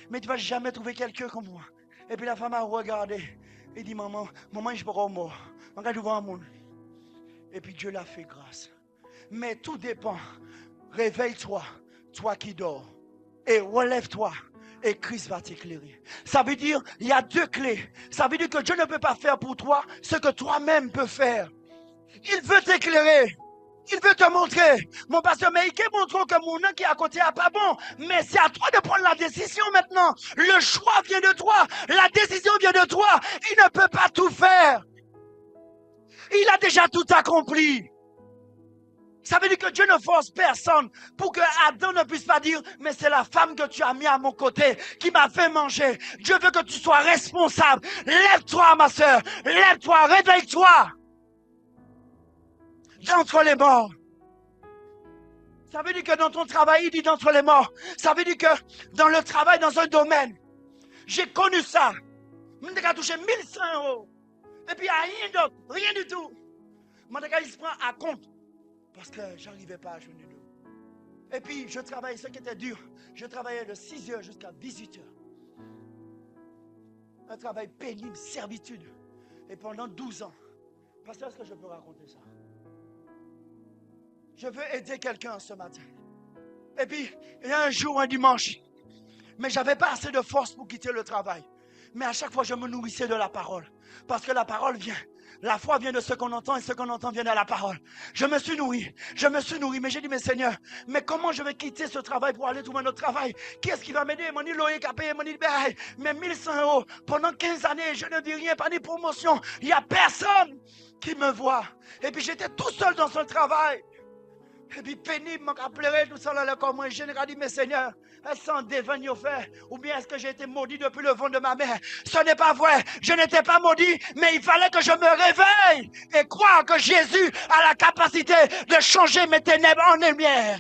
mais tu ne vas jamais trouver quelqu'un comme moi. Et puis la femme a regardé. Il dit, maman, je ne suis pas mort. Regarde devant le monde. Et puis Dieu l'a fait grâce. Mais tout dépend. Réveille-toi, toi qui dors, et relève-toi. Et Christ va t'éclairer. Ça veut dire, il y a deux clés. Ça veut dire que Dieu ne peut pas faire pour toi ce que toi-même peux faire. Il veut t'éclairer. Il veut te montrer. Mon pasteur, mais il montre que mon nom qui est à côté n'est pas bon. Mais c'est à toi de prendre la décision maintenant. Le choix vient de toi. La décision vient de toi. Il ne peut pas tout faire. Il a déjà tout accompli. Ça veut dire que Dieu ne force personne pour que Adam ne puisse pas dire « Mais c'est la femme que tu as mis à mon côté qui m'a fait manger. » Dieu veut que tu sois responsable. Lève-toi, ma soeur. Lève-toi, réveille-toi. D'entre les morts. Ça veut dire que dans ton travail, il dit d'entre les morts. Ça veut dire que dans le travail, dans un domaine, j'ai connu ça. Je a touché 1100 €. Et puis, il n'y a rien d'autre, rien du tout. Il se prend à compte. Parce que je n'arrivais pas à joindre l'eau. Et puis, je travaillais, ce qui était dur, je travaillais de 6 heures jusqu'à 18 heures. Un travail pénible, servitude. Et pendant 12 ans. Pasteur, est-ce que je peux raconter ça? Je veux aider quelqu'un ce matin. Et puis, il y a un jour, un dimanche. Mais je n'avais pas assez de force pour quitter le travail. Mais à chaque fois, je me nourrissais de la parole. Parce que la parole vient. La foi vient de ce qu'on entend et ce qu'on entend vient de la parole. Je me suis nourri, mais j'ai dit, mais Seigneur, mais comment je vais quitter ce travail pour aller trouver un autre travail? Qui est-ce qui va m'aider? Mon dit, Loïc a payé, mon dit, mais 1100 € pendant 15 années, je ne vis rien, pas ni promotion. Il n'y a personne qui me voit. Et puis j'étais tout seul dans ce travail. Et puis pénible, m'a pleuré tout ça là comme moi. Je n'ai dit, mais Seigneur, est-ce qu'en dévagne fait? Ou bien est-ce que j'ai été maudit depuis le ventre de ma mère? Ce n'est pas vrai. Je n'étais pas maudit, mais il fallait que je me réveille et croire que Jésus a la capacité de changer mes ténèbres en lumière.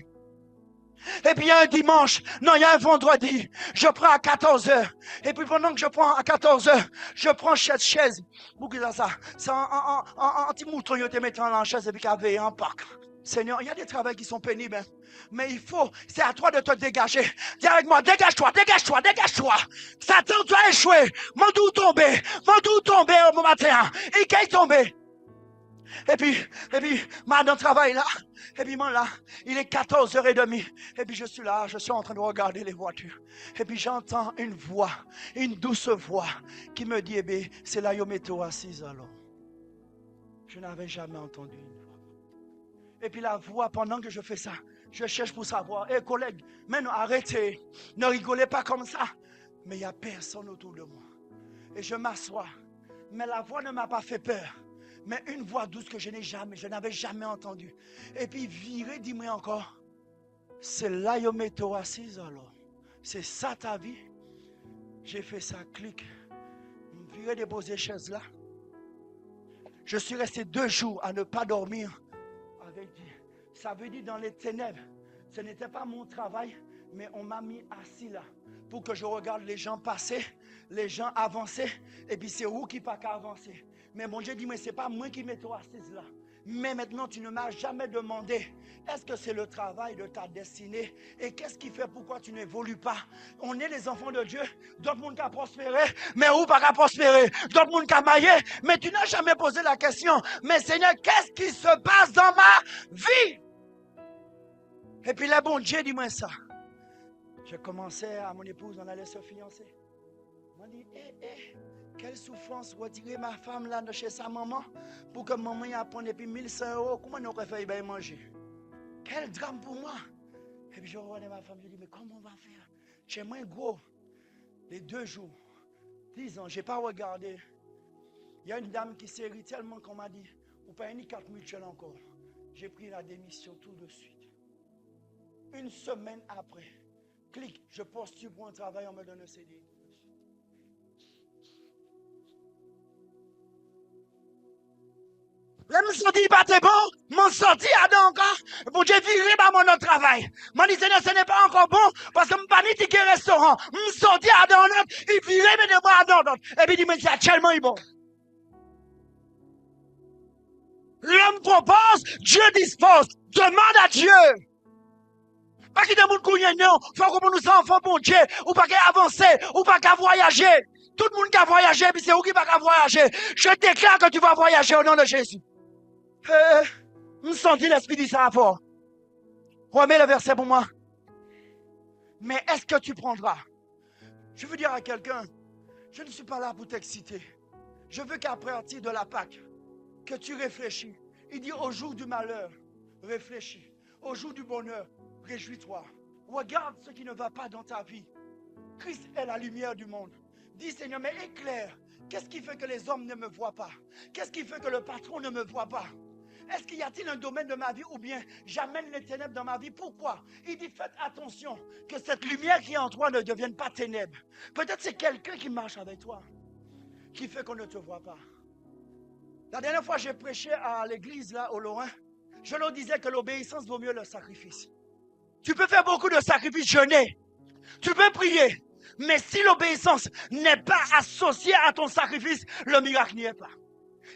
Et puis il y a un dimanche, non, il y a un vendredi, je prends à 14 h. Et puis pendant que je prends à 14 h, je prends cette chaise. Beaucoup de ça. C'est un petit mouton, je te mets dans la chaise et puis qu'il y a un parc. Seigneur, il y a des travaux qui sont pénibles, hein? Mais il faut, c'est à toi de te dégager. Dis avec moi, dégage-toi, dégage-toi, dégage-toi. Satan, tu as échoué. Mon doux tombé au matin. Et qui est tombé? Et puis, madame travaille là. Et puis, moi là, il est 14h30. Et puis, je suis là, je suis en train de regarder les voitures. Et puis, j'entends une voix, une douce voix qui me dit, eh bien, c'est là, yo météo assise alors. Je n'avais jamais entendu une voix. Et puis la voix, pendant que je fais ça, je cherche pour savoir. Hé collègues, maintenant arrêtez. Ne rigolez pas comme ça. Mais il n'y a personne autour de moi. Et je m'assois. Mais la voix ne m'a pas fait peur. Mais une voix douce que je n'avais jamais entendue. Et puis virez, dis-moi encore. C'est là que je m'étais assise alors. C'est ça ta vie. J'ai fait ça, clic. Virez déposer chaise là. Je suis resté 2 jours à ne pas dormir. Avec Dieu. Ça veut dire dans les ténèbres, ce n'était pas mon travail, mais on m'a mis assis là pour que je regarde les gens passer, les gens avancer, et puis c'est où qui pas qu'à avancer. Mais mon Dieu dit, mais ce n'est pas moi qui m'étais assise là. Mais maintenant, tu ne m'as jamais demandé, est-ce que c'est le travail de ta destinée? Et qu'est-ce qui fait pourquoi tu n'évolues pas? On est les enfants de Dieu, d'autres monde qui a prospéré, mais où pas qu'à prospérer? D'autres monde qui a maillé, mais tu n'as jamais posé la question, mais Seigneur, qu'est-ce qui se passe dans ma vie? Et puis là, bon Dieu, dis-moi ça. Je commençais à mon épouse, on allait se fiancer. On dit, quelle souffrance retirer ma femme là de chez sa maman pour que maman y apprenne et puis 1100 €. Comment on aurait fait bien manger? Quel drame pour moi. Et puis je revois ma femme, je dis, mais comment on va faire? Chez moi, gros, les 2 jours, 10 ans, je n'ai pas regardé. Il y a une dame qui s'est ri tellement qu'on m'a dit, vous payez ni 4 mutuelles encore. J'ai pris la démission tout de suite. 1 semaine après, clic, je postule pour un travail, on me donne un CDI. Là, je me suis dit, bah, t'es bon, m'en sorti à encore. Bon, j'ai viré par mon autre travail. Mon dit, ce n'est pas encore bon, parce que je pas ni ticket restaurant. Je me sorti à dans l'autre, il virait, mais de moi à dans l'autre. Et puis, il dit, mais c'est tellement bon. L'homme propose, Dieu dispose. Demande à Dieu. Pas qu'il demande qu'on y ait non. Faut que nous enfants, bon Dieu, ou pas qu'à avancer, ou pas qu'à voyager. Tout le monde qui a voyagé, puis c'est où qui va voyager. Je déclare que tu vas voyager au nom de Jésus. Je sens l'Esprit dit ça fort. Remets le verset pour moi. Mais est-ce que tu prendras? Je veux dire à quelqu'un, je ne suis pas là pour t'exciter. Je veux qu'à partir de la Pâque, que tu réfléchis. Il dit au jour du malheur, réfléchis. Au jour du bonheur, réjouis-toi. Regarde ce qui ne va pas dans ta vie. Christ est la lumière du monde. Dis Seigneur, mais éclaire. Qu'est-ce qui fait que les hommes ne me voient pas? Qu'est-ce qui fait que le patron ne me voit pas? Est-ce qu'il y a-t-il un domaine de ma vie ou bien j'amène les ténèbres dans ma vie? Pourquoi? Il dit faites attention que cette lumière qui est en toi ne devienne pas ténèbres. Peut-être c'est quelqu'un qui marche avec toi qui fait qu'on ne te voit pas. La dernière fois j'ai prêché à l'église là au Lorrain, je leur disais que l'obéissance vaut mieux le sacrifice. Tu peux faire beaucoup de sacrifices, jeûner, tu peux prier, mais si l'obéissance n'est pas associée à ton sacrifice, le miracle n'y est pas.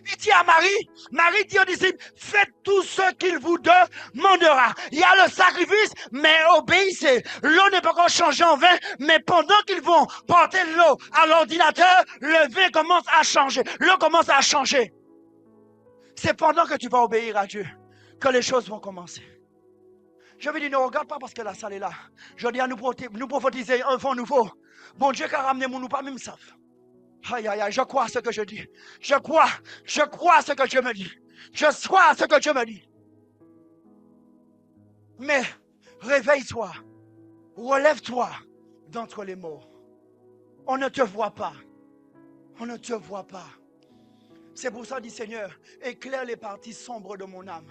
Il dit à Marie dit aux disciples, faites tout ce qu'il vous demandera. Il y a le sacrifice, mais obéissez. L'eau n'est pas encore changée en vin, mais pendant qu'ils vont porter l'eau à l'ordinateur, le vin commence à changer. L'eau commence à changer. C'est pendant que tu vas obéir à Dieu que les choses vont commencer. Je veux dire, ne regarde pas parce que la salle est là. Je dis à nous prophétiser un vent nouveau. Bon Dieu qui a ramené mon nous pas même ça. Aïe, aïe, aïe, je crois à ce que je dis. Je crois à ce que Dieu me dit. Je crois à ce que Dieu me dit. Mais réveille-toi, relève-toi d'entre les morts. On ne te voit pas. On ne te voit pas. C'est pour ça, dit Seigneur, éclaire les parties sombres de mon âme.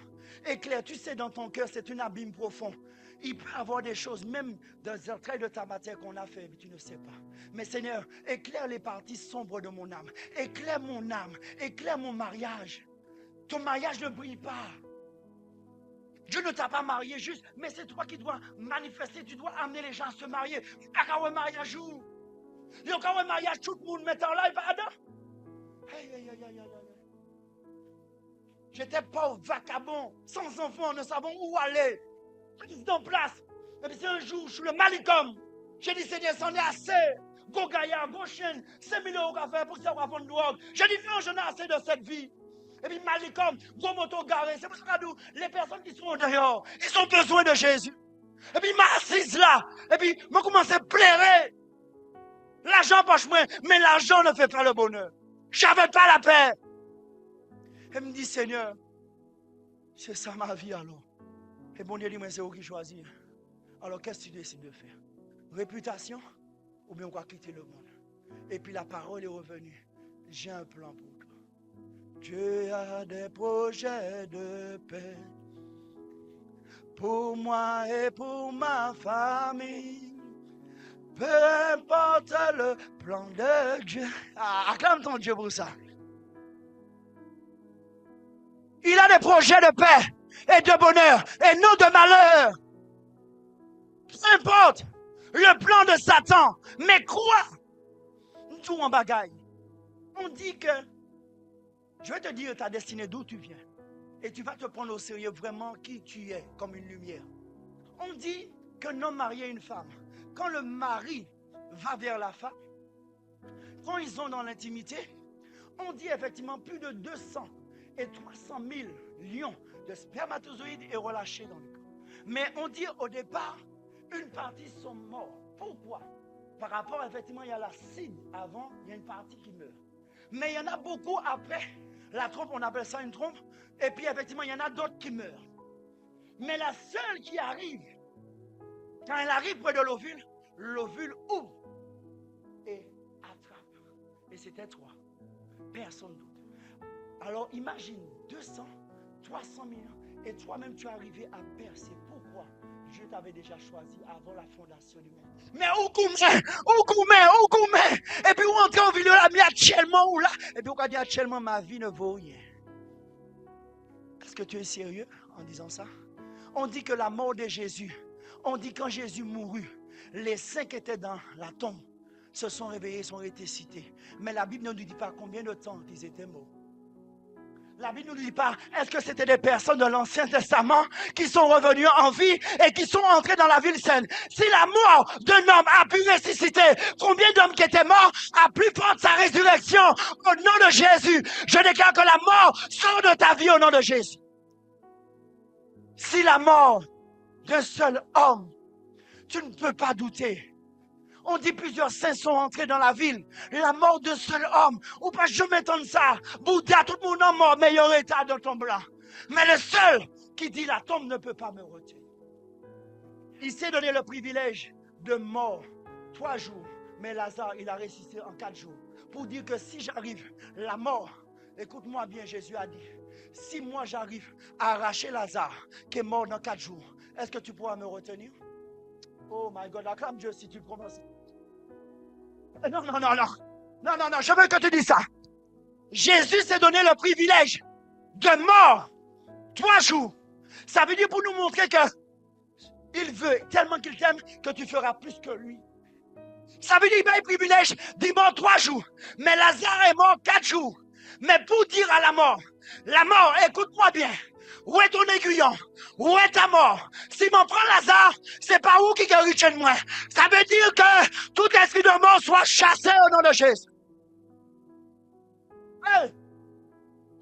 Éclaire, tu sais, dans ton cœur, c'est un abîme profond. Il peut y avoir des choses, même dans un trait de ta matière qu'on a fait, mais tu ne sais pas. Mais Seigneur, éclaire les parties sombres de mon âme. Éclaire mon âme. Éclaire mon mariage. Ton mariage ne brille pas. Dieu ne t'a pas marié juste, mais c'est toi qui dois manifester. Tu dois amener les gens à se marier. À un mariage où? Il y a un mariage, tout le monde met en live. J'étais pauvre, vagabond, sans enfant, ne savons où aller. Je suis en place. Et puis c'est un jour, je suis le Malicom. J'ai dit, Seigneur, c'en est assez. Go gaillard, go chaîne, 5 000 € à faire pour que ça va prendre drogue. J'ai dit, non, j'en ai assez de cette vie. Et puis Malicom, go moto garé. C'est pour ça que les personnes qui sont dehors, ils ont besoin de Jésus. Et puis, il m'a assise là. Et puis, je commence à pleurer. L'argent poche moins, mais l'argent ne fait pas le bonheur. J'avais pas la paix. Elle me dit, Seigneur, c'est ça ma vie alors. Et bon Dieu dit, moi, c'est où qui choisit. Alors, qu'est-ce que tu décides de faire? Réputation ou bien on va quitter le monde? Et puis la parole est revenue. J'ai un plan pour toi. Dieu a des projets de paix pour moi et pour ma famille. Peu importe le plan de Dieu. Acclame ton Dieu pour ça. Il a des projets de paix et de bonheur et non de malheur. Peu importe le plan de Satan, mais quoi? Tout en bagaille. On dit que, je vais te dire ta destinée, d'où tu viens. Et tu vas te prendre au sérieux vraiment qui tu es, comme une lumière. On dit qu'un homme marié à une femme, quand le mari va vers la femme, quand ils sont dans l'intimité, on dit effectivement plus de 200 et 300 000 lions de spermatozoïdes est relâché dans le corps. Mais on dit au départ, une partie sont morts. Pourquoi? Par rapport, effectivement, il y a l'acide avant, il y a une partie qui meurt. Mais il y en a beaucoup après. La trompe, on appelle ça une trompe. Et puis, effectivement, il y en a d'autres qui meurent. Mais la seule qui arrive, quand elle arrive près de l'ovule ouvre et attrape. Et c'était toi. Personne d'autre. Alors, imagine 200, 300 000 et toi-même, tu es arrivé à percer. Pourquoi? Dieu t'avait déjà choisi avant la fondation du monde. Mais où combien? Et puis, où entrer en vidéo là, mais actuellement, où là? Et puis, on va dire actuellement, ma vie ne vaut rien. Est-ce que tu es sérieux en disant ça? On dit que la mort de Jésus, on dit quand Jésus mourut, les 5 qui étaient dans la tombe se sont réveillés, sont ressuscités. Mais la Bible ne nous dit pas combien de temps ils étaient morts. La Bible ne nous dit pas, est-ce que c'était des personnes de l'Ancien Testament qui sont revenues en vie et qui sont entrées dans la ville sainte? Si la mort d'un homme a pu ressusciter, combien d'hommes qui étaient morts a pu prendre sa résurrection au nom de Jésus? Je déclare que la mort sort de ta vie au nom de Jésus. Si la mort d'un seul homme, tu ne peux pas douter. On dit plusieurs saints sont entrés dans la ville. La mort d'un seul homme. Ou pas, je m'étonne ça. Bouddha, tout le monde est mort, meilleur état de tombe là. Mais le seul qui dit la tombe ne peut pas me retenir. Il s'est donné le privilège de mort 3 jours. Mais Lazare, il a ressuscité en 4 jours. Pour dire que si j'arrive, la mort, écoute-moi bien, Jésus a dit, si moi j'arrive à arracher Lazare, qui est mort dans 4 jours, est-ce que tu pourras me retenir? Oh my God, acclame Dieu si tu prononces. Non, je veux que tu dises ça. Jésus s'est donné le privilège de mort 3 jours. Ça veut dire pour nous montrer que il veut tellement qu'il t'aime que tu feras plus que lui. Ça veut dire qu'il a le privilège d'être mort 3 jours. Mais Lazare est mort 4 jours. Mais pour dire à la mort, écoute-moi bien. Où est ton aiguillon? Où est ta mort? Si m'en prend Lazare, c'est pas où qui guérit de moi. Ça veut dire que tout esprit de mort soit chassé au nom de Jésus. Hey,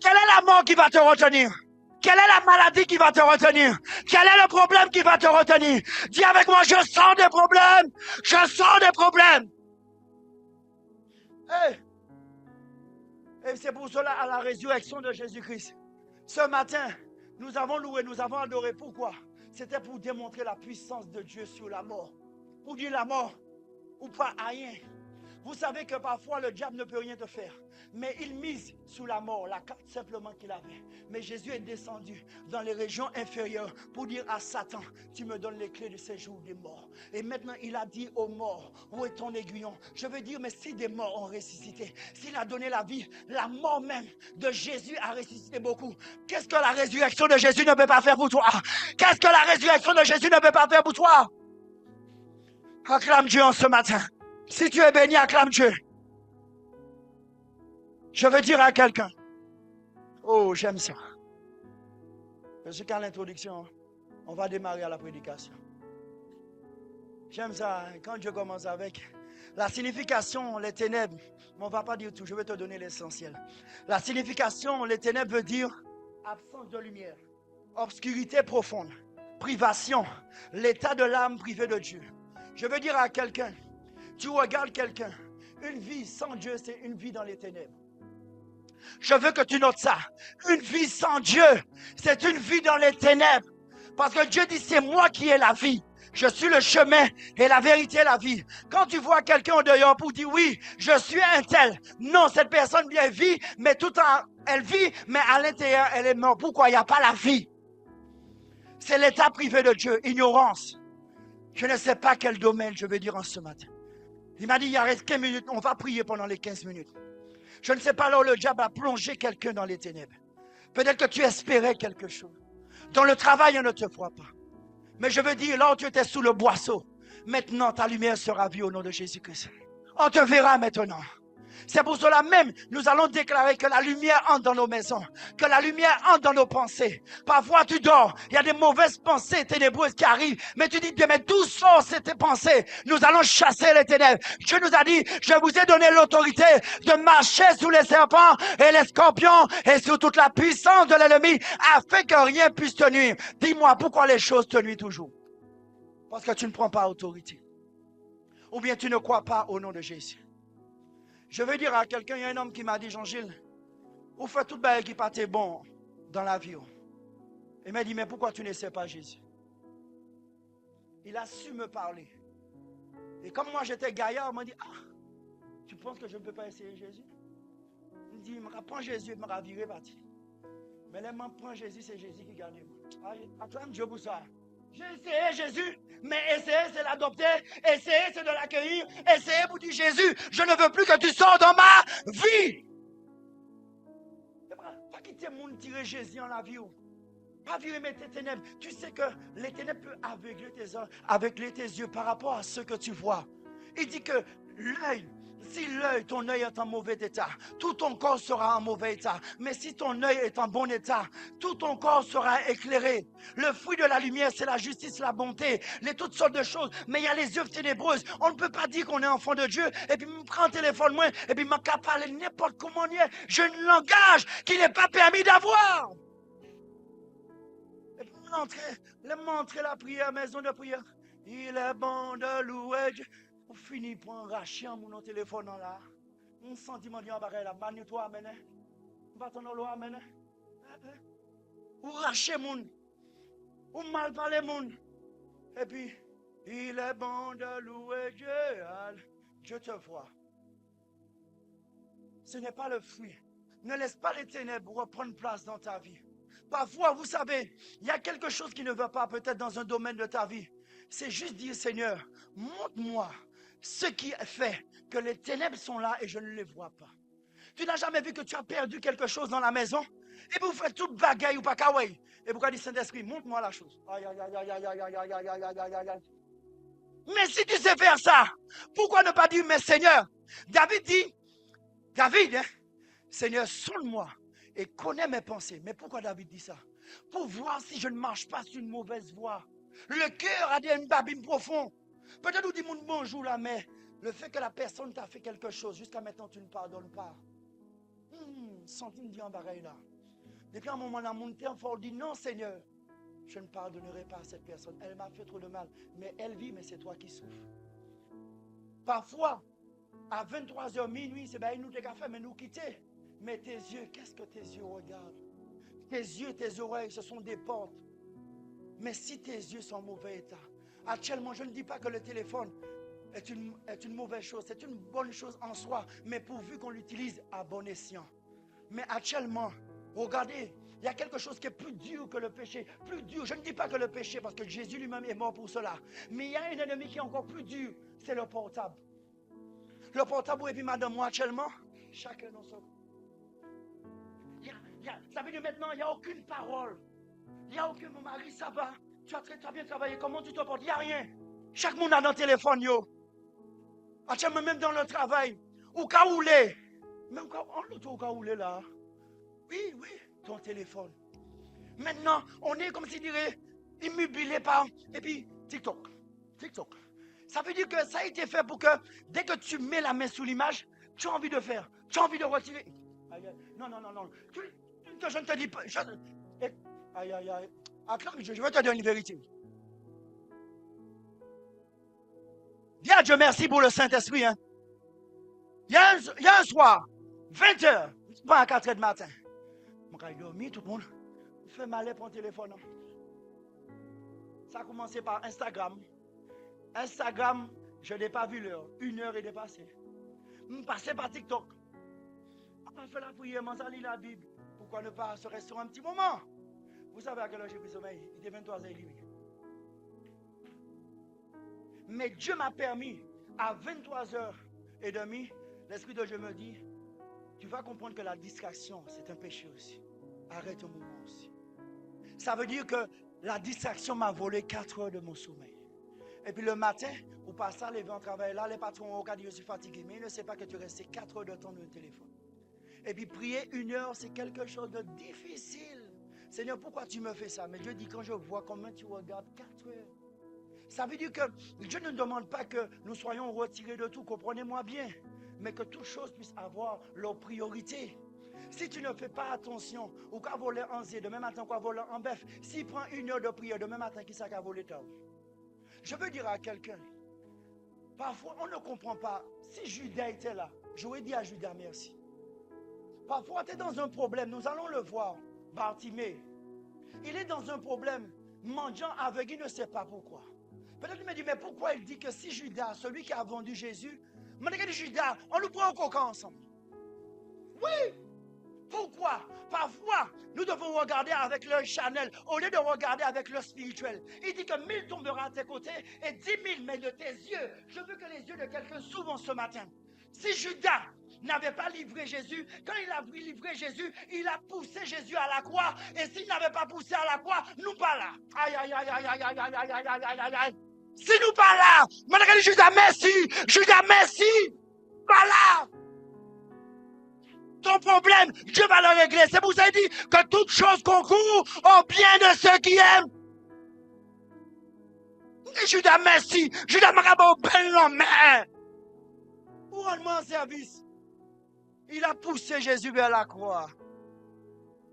quelle est la mort qui va te retenir? Quelle est la maladie qui va te retenir? Quel est le problème qui va te retenir? Dis avec moi, je sens des problèmes. Je sens des problèmes. Hey. Et c'est pour cela, à la résurrection de Jésus-Christ, ce matin, nous avons loué, nous avons adoré. Pourquoi? C'était pour démontrer la puissance de Dieu sur la mort. Pour dire la mort, ou pas à rien. Vous savez que parfois le diable ne peut rien te faire. Mais il mise sur la mort, la carte simplement qu'il avait. Mais Jésus est descendu dans les régions inférieures pour dire à Satan, tu me donnes les clés du séjour des morts. Et maintenant il a dit aux morts, où est ton aiguillon? Je veux dire, mais si des morts ont ressuscité, s'il a donné la vie, la mort même de Jésus a ressuscité beaucoup. Qu'est-ce que la résurrection de Jésus ne peut pas faire pour toi? Qu'est-ce que la résurrection de Jésus ne peut pas faire pour toi? Acclame Dieu en ce matin. Si tu es béni, acclame Dieu. Je veux dire à quelqu'un. Oh, j'aime ça. Je suis qu'à l'introduction. On va démarrer à la prédication. J'aime ça. Quand Dieu commence avec la signification, les ténèbres. Mais on ne va pas dire tout. Je vais te donner l'essentiel. La signification, les ténèbres veut dire absence de lumière, obscurité profonde, privation, l'état de l'âme privée de Dieu. Je veux dire à quelqu'un. Tu regardes quelqu'un, une vie sans Dieu, c'est une vie dans les ténèbres. Je veux que tu notes ça. Une vie sans Dieu, c'est une vie dans les ténèbres. Parce que Dieu dit, c'est moi qui ai la vie. Je suis le chemin et la vérité et la vie. Quand tu vois quelqu'un au dehors pour dire, oui, je suis un tel. Non, cette personne bien vit, mais elle vit, mais à l'intérieur, elle est morte. Pourquoi? Il n'y a pas la vie. C'est l'état privé de Dieu, ignorance. Je ne sais pas quel domaine je vais dire en ce matin. Il m'a dit, il reste 15 minutes, on va prier pendant les 15 minutes. Je ne sais pas là où le diable a plongé quelqu'un dans les ténèbres. Peut-être que tu espérais quelque chose. Dans le travail, on ne te voit pas. Mais je veux dire, là où tu étais sous le boisseau, maintenant ta lumière sera vue au nom de Jésus-Christ. On te verra maintenant. C'est pour cela même, nous allons déclarer que la lumière entre dans nos maisons, que la lumière entre dans nos pensées. Parfois tu dors, il y a des mauvaises pensées ténébreuses qui arrivent, mais tu dis, mais d'où sortent ces pensées? Nous allons chasser les ténèbres. Dieu nous a dit, je vous ai donné l'autorité de marcher sous les serpents et les scorpions et sous toute la puissance de l'ennemi, afin que rien puisse te nuire. Dis-moi, pourquoi les choses te nuisent toujours? Parce que tu ne prends pas autorité. Ou bien tu ne crois pas au nom de Jésus. Je veux dire à quelqu'un, il y a un homme qui m'a dit, Jean-Gilles, vous faites tout le qui partait bon dans la vie. Il m'a dit, mais pourquoi tu n'essaies pas Jésus? Il a su me parler. Et comme moi j'étais gaillard, il m'a dit, tu penses que je ne peux pas essayer Jésus? Il me dit, il me prend Jésus, il me ravirait parti. Mais là, il prend Jésus, c'est Jésus qui gagne. Attends, Dieu pour ça. J'ai essayé Jésus, mais essayer c'est l'adopter, essayer c'est de l'accueillir, essayer pour dire Jésus, je ne veux plus que tu sors dans ma vie. Pas quitter le monde tirer Jésus en la vie. Pas virer tes ténèbres. Tu sais que les ténèbres peuvent aveugler tes yeux par rapport à ce que tu vois. Il dit que l'œil, si ton œil est en mauvais état, tout ton corps sera en mauvais état. Mais si ton œil est en bon état, tout ton corps sera éclairé. Le fruit de la lumière, c'est la justice, la bonté, toutes sortes de choses. Mais il y a les œuvres ténébreuses. On ne peut pas dire qu'on est enfant de Dieu et puis me prend un téléphone moi et puis me parler n'importe comment on y est. J'ai un langage qui n'est pas permis d'avoir. montrer la prière, maison de prière. Il est bon de louer Dieu. Vous finissez pour enracher mon téléphone là. Un sentiment de pareil là. Manu toi amène. Va ton l'eau amène. Ou racher moun. Ou mal parler moun. Et puis, il est bon de louer Dieu. Dieu te voit. Ce n'est pas le fruit. Ne laisse pas les ténèbres reprendre place dans ta vie. Parfois, vous savez, il y a quelque chose qui ne va pas peut-être dans un domaine de ta vie. C'est juste dire, Seigneur, montre-moi ce qui fait que les ténèbres sont là et je ne les vois pas. Tu n'as jamais vu que tu as perdu quelque chose dans la maison? Et puis vous faites toute bagaille ou pas kawaii. Et pourquoi dit Saint-Esprit, montre-moi la chose. Aïe, aïe, aïe, aïe, aïe, aïe, aïe, aïe, aïe, aïe, aïe, aïe. Mais si tu sais faire ça, pourquoi ne pas dire, mais Seigneur, David dit, Seigneur, sonde-moi et connais mes pensées. Mais pourquoi David dit ça? Pour voir si je ne marche pas sur une mauvaise voie. Le cœur a dit un abîme profond. Peut-être nous dit mon bonjour là, mais le fait que la personne t'a fait quelque chose, jusqu'à maintenant tu ne pardonnes pas. Sentime dit en pareil là. Depuis un moment là, mon cœur fort dit non Seigneur, je ne pardonnerai pas à cette personne. Elle m'a fait trop de mal. Mais elle vit, mais c'est toi qui souffres. Parfois, à 23h minuit, c'est bien nous des cafés, mais nous quitter. Mais tes yeux, qu'est-ce que tes yeux regardent? Tes yeux, tes oreilles, ce sont des portes. Mais si tes yeux sont en mauvais état, actuellement, je ne dis pas que le téléphone est une mauvaise chose, c'est une bonne chose en soi, mais pourvu qu'on l'utilise à bon escient. Mais actuellement, regardez, il y a quelque chose qui est plus dur que le péché. Plus dur, je ne dis pas que le péché, parce que Jésus lui-même est mort pour cela. Mais il y a un ennemi qui est encore plus dur, c'est le portable. Le portable, et puis madame, moi actuellement, chacun dans son... Ça veut dire maintenant, il n'y a aucune parole. Il n'y a aucun, mon mari, ça va. Tu as bien travaillé, comment tu te portes? Il n'y a rien. Chaque monde a dans le téléphone, yo. Actuellement, même dans le travail. Ou qu'à rouler. Même quand on l'auto qu'à rouler là. Oui, ton téléphone. Maintenant, on est comme si dirait immobilé par. Et puis, TikTok. Ça veut dire que ça a été fait pour que dès que tu mets la main sous l'image, tu as envie de faire. Tu as envie de retirer. Non. Je ne te dis pas. Aïe. Attends, je vais te dire une vérité. Dis à Dieu merci pour le Saint-Esprit. Hein. Il y a un soir, 20h, pas à 4h du matin. Je dormi, tout le monde. Je fais mal pour le téléphone. Ça a commencé par Instagram. Instagram, je n'ai pas vu l'heure. 1h est dépassée. Je passais par TikTok. On fait la prière, on lit la Bible. Pourquoi ne pas se rester un petit moment? Vous savez à quelle heure j'ai pris sommeil? Il était 23h30. Mais Dieu m'a permis, à 23h30, l'Esprit de Dieu me dit, tu vas comprendre que la distraction, c'est un péché aussi. Arrête un moment aussi. Ça veut dire que la distraction m'a volé 4 heures de mon sommeil. Et puis le matin, au passage, les gens travaillent là, les patrons ont dit, je suis fatigué. Mais ils ne savent pas que tu restes 4 heures de temps dans le téléphone. Et puis prier 1 heure, c'est quelque chose de difficile. Seigneur, pourquoi tu me fais ça? Mais Dieu dit, quand je vois comment tu regardes 4 heures. Ça veut dire que Dieu ne demande pas que nous soyons retirés de tout, comprenez-moi bien. Mais que toute chose puisse avoir leur priorité. Si tu ne fais pas attention, ou qu'à voler en zé, demain matin, qu'à voler en bœuf, s'il prend 1 heure de prière, demain matin, qui ça qu'à voler ta vie? Je veux dire à quelqu'un, parfois on ne comprend pas. Si Judas était là, j'aurais dit à Judas merci. Parfois tu es dans un problème, nous allons le voir. Bartimée, il est dans un problème, mendiant aveugle, il ne sait pas pourquoi. Peut-être il me dit, mais pourquoi il dit que si Judas, celui qui a vendu Jésus, me dit Judas, on nous prend au coca ensemble. Oui. Pourquoi? Parfois, nous devons regarder avec l'œil charnel au lieu de regarder avec le spirituel. Il dit que 1000 tombera à tes côtés et 10 000, mais de tes yeux. Je veux que les yeux de quelqu'un s'ouvrent ce matin. Si Judas n'avait pas livré Jésus, quand il a livré Jésus, il a poussé Jésus à la croix. Et s'il n'avait pas poussé à la croix, nous pas là. Aïe, aïe, aïe, aïe, aïe, aïe, aïe, aïe, aïe, aïe, aïe, aïe. Si nous pas là, malgré Judas, merci, pas là. Ton problème, Dieu va le régler. C'est pour ça qu'il dit que toute chose concourt au bien de ceux qui aiment. Et Judas, merci. Judas m'a rabot bel main. Pour rendre moi un service, il a poussé Jésus vers la croix.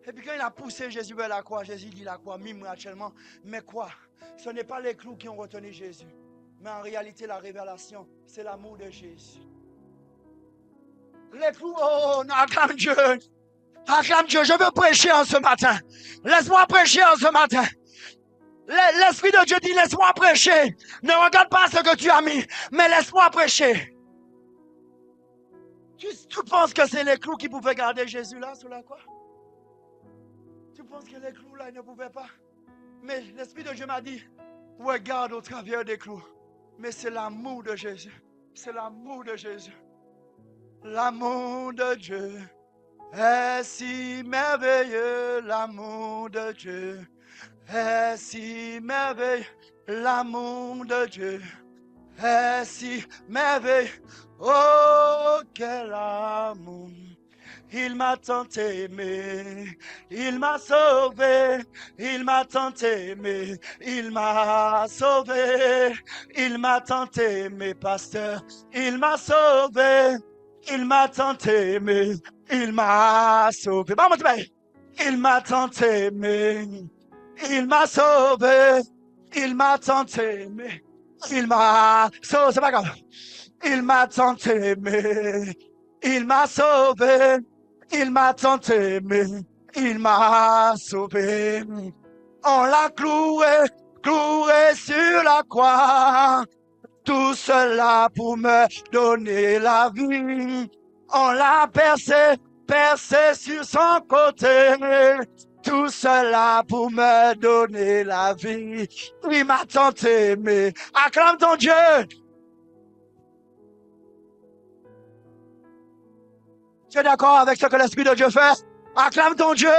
Et puis quand il a poussé Jésus vers la croix, Jésus dit la croix, mime actuellement. Mais quoi? Ce n'est pas les clous qui ont retenu Jésus. Mais en réalité, la révélation, c'est l'amour de Jésus. Les clous, oh, acclame Dieu. Acclame Dieu. Je veux prêcher en ce matin. Laisse-moi prêcher en ce matin. L'Esprit de Dieu dit, laisse-moi prêcher. Ne regarde pas ce que tu as mis, mais laisse-moi prêcher. Tu penses que c'est les clous qui pouvaient garder Jésus là, sur la croix? Tu penses que les clous là, ils ne pouvaient pas? Mais l'Esprit de Dieu m'a dit, regarde au travers des clous. Mais c'est l'amour de Jésus. C'est l'amour de Jésus. L'amour de Dieu est si merveilleux. L'amour de Dieu est si merveilleux. L'amour de Dieu est si merveilleux. Oh, quel amour! Il m'a tant aimé, il m'a sauvé, il m'a tant aimé, il m'a sauvé, il m'a tant aimé, pasteur, il m'a sauvé, il m'a tant aimé, il m'a sauvé. Vamos, il m'a tant aimé, il m'a sauvé, il m'a tant aimé, il m'a sauvé, c'est pas grave. Il m'a tant aimé, il m'a sauvé, il m'a tant aimé, il m'a sauvé. On l'a cloué, cloué sur la croix, tout cela pour me donner la vie. On l'a percé, percé sur son côté, tout cela pour me donner la vie. Il m'a tant aimé. Acclame ton Dieu. Tu es d'accord avec ce que l'Esprit de Dieu fait? Acclame ton Dieu.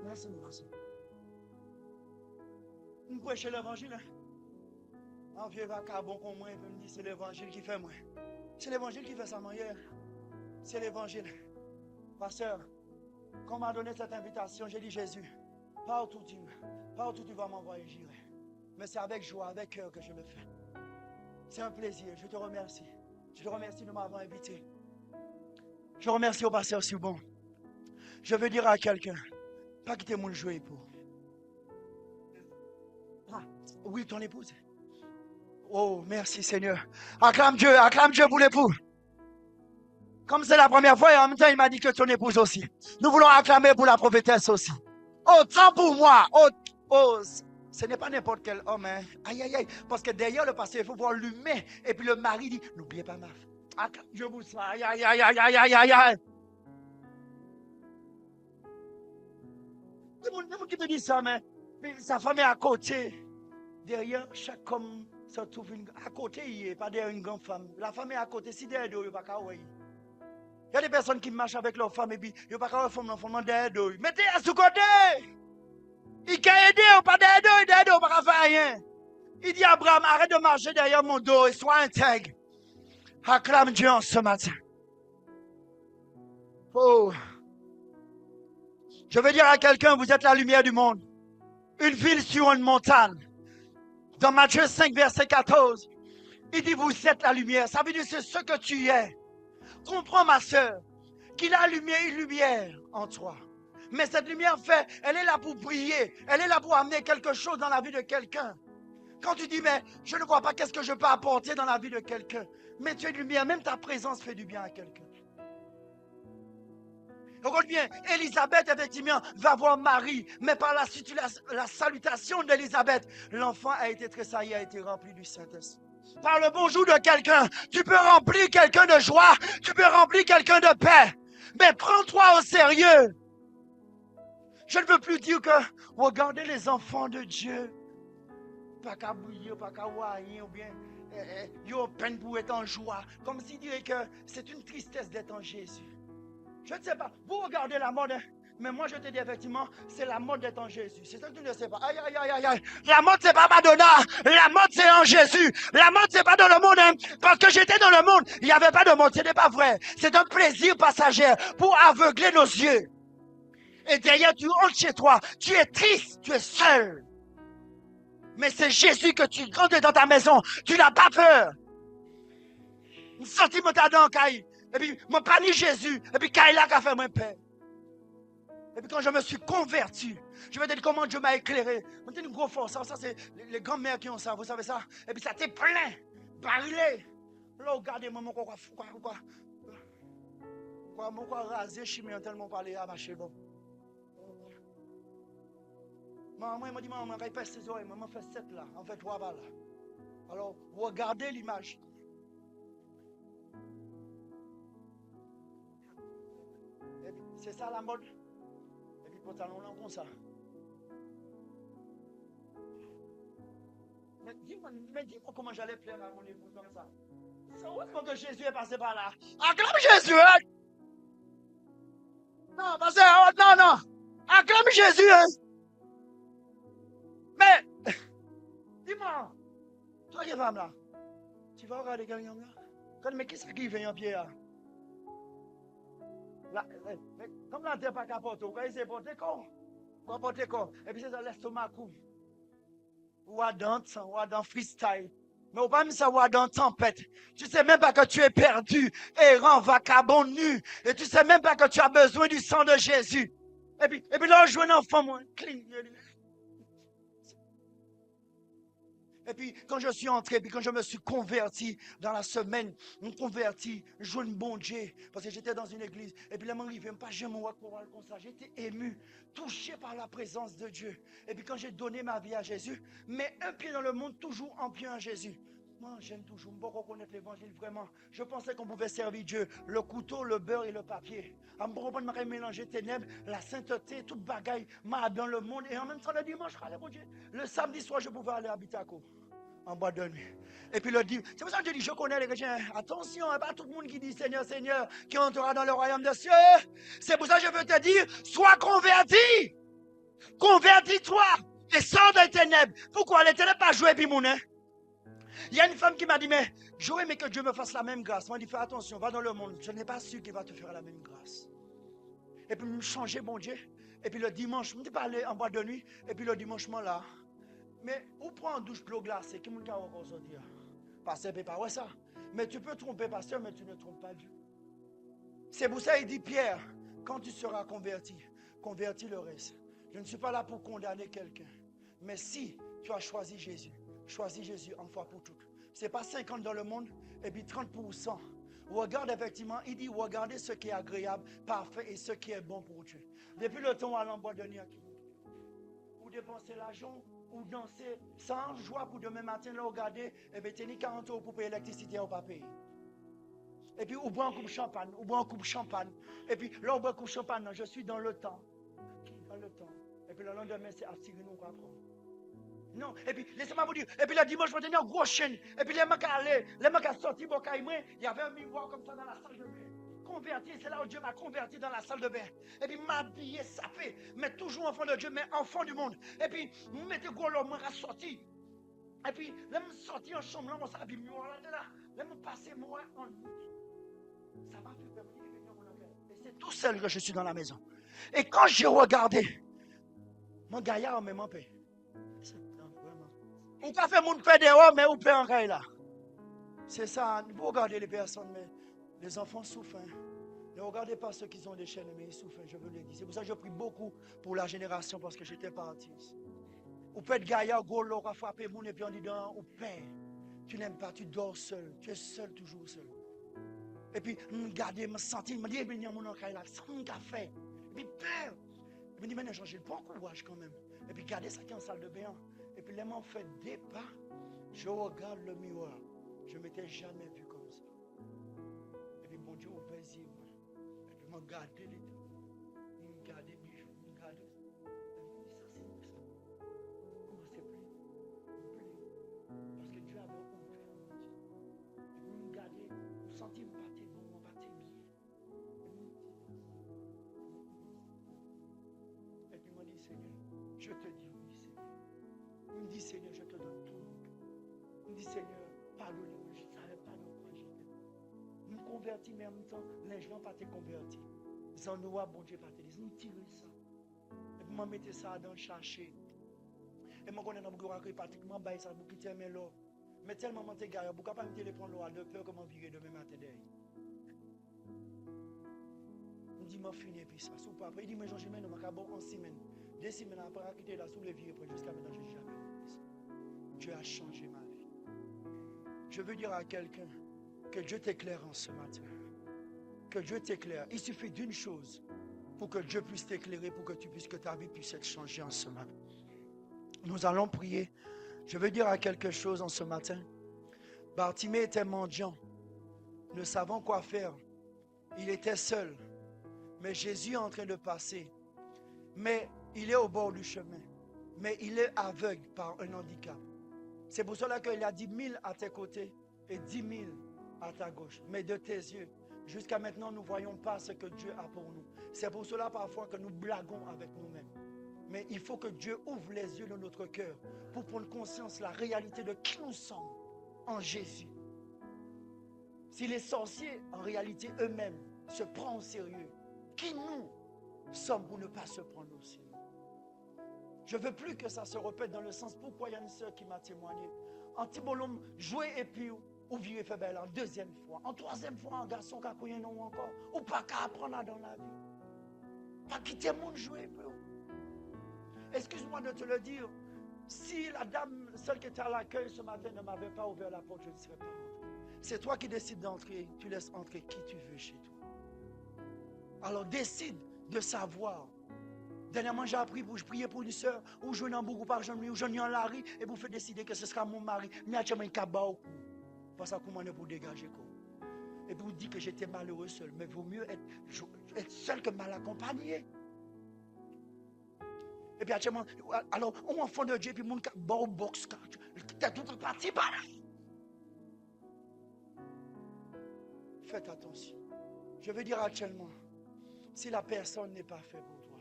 Merci, merci. Nous prêchons l'évangile. Un vieux vacabon comme moi, il me dit c'est l'évangile qui fait moi. C'est l'évangile qui fait sa manière. C'est l'évangile. Pasteur, quand on m'a donné cette invitation, j'ai dit Jésus, partout tu vas m'envoyer, j'irai. Mais c'est avec joie, avec cœur que je le fais. C'est un plaisir, je te remercie. Je te remercie de m'avoir invité. Je remercie au pasteur Subon. Je veux dire à quelqu'un, pas quitter mon jouet pour. Ah, oui, ton épouse. Oh, merci Seigneur. Acclame Dieu pour l'époux. Comme c'est la première fois, et en même temps, il m'a dit que ton épouse aussi. Nous voulons acclamer pour la prophétesse aussi. Oh, tant pour moi. Oh, ce n'est pas n'importe quel homme, hein. Aïe, aïe, aïe. Parce que derrière le pasteur, il faut voir l'humain. Et puis le mari dit, n'oubliez pas ma femme. Je vous ça. Aïe, aïe, aïe, aïe, aïe, aïe, aïe, aïe. C'est vous qui me dit ça, mais sa femme est à côté. Derrière, chaque homme se trouve à côté, il n'est pas derrière une grande femme. La femme est à côté, si derrière, il n'y a pas qu'à voir. Il y a des personnes qui marchent avec leur femme et puis il n'y a pas qu'à voir l'enfant derrière. Mettez à ce côté. Il a aidé, ou pas d'aide, ou pas faire rien. Il dit à Abraham, arrête de marcher derrière mon dos et sois intègre. Acclame Dieu en ce matin. Oh. Je veux dire à quelqu'un, vous êtes la lumière du monde. Une ville sur une montagne. Dans Matthieu 5, verset 14, il dit, vous êtes la lumière. Ça veut dire, c'est ce que tu es. Comprends, ma soeur, qu'il a une lumière en toi. Mais cette lumière elle est là pour briller. Elle est là pour amener quelque chose dans la vie de quelqu'un. Quand tu dis, mais je ne vois pas qu'est-ce que je peux apporter dans la vie de quelqu'un. Mais tu es lumière, même ta présence fait du bien à quelqu'un. Regarde bien, Élisabeth, effectivement, va voir Marie. Mais par la suite, la salutation d'Élisabeth, l'enfant a été tressailli, a été rempli du Saint-Esprit. Par le bonjour de quelqu'un, tu peux remplir quelqu'un de joie, tu peux remplir quelqu'un de paix. Mais prends-toi au sérieux. Je ne veux plus dire que regardez les enfants de Dieu. Pas qu'à bouillir, pas qu'à ou bien ils ont peine pour être en joie. Comme s'ils diraient que c'est une tristesse d'être en Jésus. Je ne sais pas. Vous regardez la mode, mais moi je te dis effectivement, c'est la mode d'être en Jésus. C'est ça que tu ne sais pas. Aïe, aïe, aïe, aïe, aïe. La mode, c'est pas Madonna. La mode, c'est en Jésus. La mode, c'est pas dans le monde. Hein. Parce que j'étais dans le monde, il n'y avait pas de mode. Ce n'est pas vrai. C'est un plaisir passager pour aveugler nos yeux. Et derrière, tu rentres chez toi. Tu es triste, tu es seul. Mais c'est Jésus que tu rentres dans ta maison. Tu n'as pas peur. Sentiment ta dent, Caï. Et puis, je pas ni Jésus. Et puis, Kaila qui a fait mon père. Et puis, quand je me suis converti, je vais te dire comment Dieu m'a éclairé. C'est une grosse force. Ça, c'est les grands-mères qui ont ça. Vous savez ça? Et puis, ça t'est plein. Brûlé. Là, regardez, maman, quoi, raser, chimie, tellement parler à marcher bon. Maman, elle m'a dit, maman, quand il pèse ses oreilles, maman fait 7 là, en fait 3 balles là. Alors, regardez l'image. C'est ça la mode. Et puis, pantalon là, comme ça. Mais dis-moi comment j'allais plaire à mon épouse comme ça. C'est heureusement que Jésus est passé par là. Acclame Jésus, hein? Non, parce que, non. Acclame Jésus, hein? Mais, dis-moi, toi qui es femme là, tu vas regarder quelqu'un là? Mais qu'est-ce qui vient en pied là? Comme la terre pas capote, quand il s'est porté corps, pas porté corps, et puis c'est dans l'estomac couvre. Ou à dans freestyle. Mais ou pas mis ça ou dans tempête. Tu sais même pas que tu es perdu, errant, vagabond, nu. Et tu sais même pas que tu as besoin du sang de Jésus. Et puis là, je joue un enfant, moi, clean. Et puis, quand je suis entré, puis quand je me suis converti dans la semaine, je joue une bon Dieu, parce que j'étais dans une église. Et puis là, je n'arrivais pas, je me vois comme ça. J'étais ému, touché par la présence de Dieu. Et puis quand j'ai donné ma vie à Jésus, mais un pied dans le monde, toujours un pied en Jésus. Moi, j'aime toujours, je reconnaître l'évangile vraiment. Je pensais qu'on pouvait servir Dieu, le couteau, le beurre et le papier. Je me comprends, je mélanger ténèbres, la sainteté, toute bagaille, dans le monde. Et en même temps, le dimanche, le samedi soir, je pouvais aller habiter à Côte, en boîte de nuit. Et puis le dimanche, c'est pour ça que je dis, je connais les chrétiens. Attention, pas tout le monde qui dit Seigneur, Seigneur, qui entrera dans le royaume des cieux. C'est pour ça que je veux te dire, sois converti. Convertis-toi et sors des ténèbres. Pourquoi les ténèbres pas jouer puis mon hein? Il y a une femme qui m'a dit, mais j'aurais aimé que Dieu me fasse la même grâce. Moi, je dis, fais attention, va dans le monde. Je n'ai pas su qu'il va te faire la même grâce. Et puis, me changer, mon Dieu. Et puis, le dimanche, je ne me dis pas aller en boîte de nuit. Et puis, le dimanche, moi, là. Mais, où prend une douche de l'eau glacée? Qui m'a encore sorti? Pasteur, peut pas ouais ça. Mais tu peux tromper, pasteur, mais tu ne trompes pas Dieu. C'est pour ça qu'il dit, Pierre, quand tu seras converti, convertis le reste. Je ne suis pas là pour condamner quelqu'un. Mais si tu as choisi Jésus une fois pour toutes. Ce n'est pas 50 dans le monde et puis 30%. Regarde effectivement, il dit regardez ce qui est agréable, parfait et ce qui est bon pour Dieu. Depuis le temps où on boîte de nuit, ou dépenser l'argent, ou danser sans joie pour demain matin, là, regarder, et bien tenir 40 euros pour payer l'électricité ou pas payer. Et puis, ou boire un coup de champagne, et puis là, on boit un coup de champagne, je suis dans le temps. Dans le temps. Et puis le lendemain, c'est attirer nous quoi. Non, et puis laissez-moi vous dire, et puis le dimanche, je vais tenir une grosse chaîne, et puis les mecs allaient, les mecs à sortir, il y avait un miroir comme ça dans la salle de bain. Converti, c'est là où Dieu m'a converti dans la salle de bain. Et puis m'habiller, sapé, mais toujours enfant de Dieu, mais enfant du monde. Et puis, vous mettez gros l'homme, moi, à sortir. Et puis, là, je sortir en chambre, là, moi, ça a miroir là, là, je passer moi en nuit. Ça m'a fait peur, et c'est tout seul que je suis dans la maison. Et quand j'ai regardé, mon gaillard me paix. On peut faire mon paix dehors, mais on peut en caille là. C'est ça, vous regardez les personnes, mais les enfants souffrent. Ne regardez pas ceux qui ont des chaînes, mais ils souffrent, je veux le dire. C'est pour ça que je prie beaucoup pour la génération, parce que j'étais parti. Ou peut être gaillard, gros, l'aura frappé, mon et puis on dit, ou père, tu n'aimes pas, tu dors seul, tu es seul, toujours seul. Et puis, regardez, me sentir, me dire, venir mon caille là, sans mon café. Et puis, père, je me dis, mais j'ai le bon courage quand même. Et puis, regardez ça qui est en salle de bain. Et puis, les mains fait des pas. Je regarde le miroir. Je ne m'étais jamais vu comme ça. Et puis, mon Dieu, ouvert les yeux. Et puis, je me regardais les deux. Je me regardais les bijoux. Je me regardais. Et puis, ça, c'est ça. Comment c'est plus? Parce que Dieu avait ouvert mon Dieu. Et puis, je me regardais. Je me sentais me battre bon, me battre bien. Et puis, il m'a dit, Seigneur, je te dis oui, Seigneur. Il me dit, Seigneur, je te donne tout. Il me dit, Seigneur, pardonne-moi, je ne savais pas dans quoi j'étais. Je me convertis, mais en même temps, les gens ne pas te convertir. Ils en ont, bon Dieu, pas te dire. Ils me tirent ça. Et puis, je mettais ça dans le chercher. Et je connais dans le bureau, pratiquement, ça, pour quitter mes lots. Mais tellement, je suis garé, je ne peux pas me téléphone de peur comment virer demain matin. dit, m'a fini, puis ça. Après, il dit, mais Jean-Germain, nous m'avons en semaine. 2 semaines après, il a quitté la sous le vieux, jusqu'à maintenant, je n'ai jamais oublié. Dieu a changé ma vie. Je veux dire à quelqu'un que Dieu t'éclaire en ce matin. Que Dieu t'éclaire. Il suffit d'une chose pour que Dieu puisse t'éclairer, pour que tu puisses, que ta vie puisse être changée en ce matin. Nous allons prier. Je veux dire à quelque chose en ce matin. Bartimée était mendiant, ne savant quoi faire. Il était seul. Mais Jésus est en train de passer. Mais il est au bord du chemin. Mais il est aveugle par un handicap. C'est pour cela qu'il y a 10 000 à tes côtés et 10 000 à ta gauche. Mais de tes yeux, jusqu'à maintenant, nous ne voyons pas ce que Dieu a pour nous. C'est pour cela parfois que nous blaguons avec nous-mêmes. Mais il faut que Dieu ouvre les yeux de notre cœur pour prendre conscience de la réalité de qui nous sommes en Jésus. Si les sorciers, en réalité, eux-mêmes, se prennent au sérieux, qui nous sommes pour ne pas se prendre au sérieux? Je ne veux plus que ça se répète dans le sens pourquoi il y a une soeur qui m'a témoigné. En Tibolum, jouer et puis ou vieux fait belle en 2e fois. En 3e fois, un garçon qui a connu non encore. Ou pas qu'à apprendre dans la vie. Pas quitter le monde jouer. Excuse-moi de te le dire. Si la dame, celle qui était à l'accueil ce matin, ne m'avait pas ouvert la porte, je ne serais pas rentré. C'est toi qui décides d'entrer. Tu laisses entrer qui tu veux chez toi. Alors décide de savoir. Dernièrement, j'ai appris pour prier pour une soeur, ou je n'en beaucoup par ou je n'en Larry, et vous faites décider que ce sera mon mari. Mais tu as un cabao. Parce que comment pour dégager quoi. Et puis vous dites que j'étais malheureux seul. Mais il vaut mieux être seul que mal accompagné. Et puis actuellement, alors, on enfant de Dieu, puis mon bon box, tu as toute partie par là. Faites attention. Je veux dire actuellement, si la personne n'est pas faite pour toi,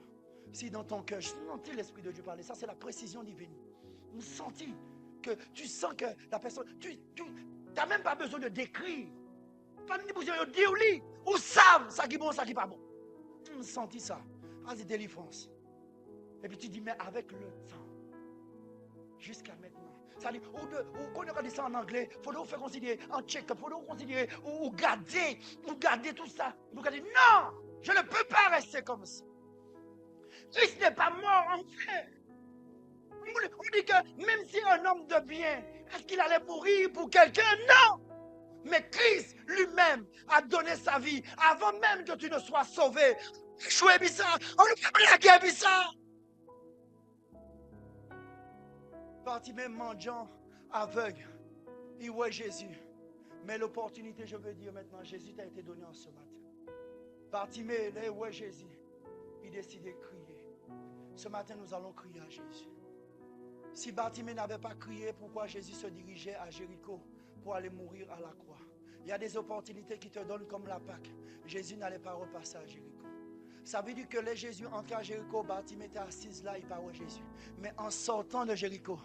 si dans ton cœur, je sentis l'Esprit de Dieu parler, ça c'est la précision divine. Vous sentez que tu sens que la personne, tu n'as même pas besoin de décrire. Pas même besoin de dire, ou savent ça qui est bon, ça qui n'est pas bon. Vous sentez ça. Vas-y, délivrance. Et puis tu dis, mais avec le temps, jusqu'à maintenant. Ça dit, ou qu'on a dit ça en anglais, il faut nous faire considérer en tchèque, il faut nous considérer, ou garder tout ça. Nous garder, non, je ne peux pas rester comme ça. Christ n'est pas mort en fait. On dit que même si un homme de bien, est-ce qu'il allait mourir pour quelqu'un? Non. Mais Christ lui-même a donné sa vie avant même que tu ne sois sauvé. Choué bizarre, on ne peut pas la bizarre. Bartimée mendiant, aveugle, il voit Jésus. Mais l'opportunité, je veux dire maintenant, Jésus t'a été donné en ce matin. Bartimée, là, il voit Jésus. Il décide de crier. Ce matin, nous allons crier à Jésus. Si Bartimée n'avait pas crié, pourquoi Jésus se dirigeait à Jéricho pour aller mourir à la croix? Il y a des opportunités qui te donnent comme la Pâque. Jésus n'allait pas repasser à Jéricho. Ça veut dire que les Jésus entré à Jéricho, Bartimée était assise là, il parlait Jésus. Mais en sortant de Jéricho,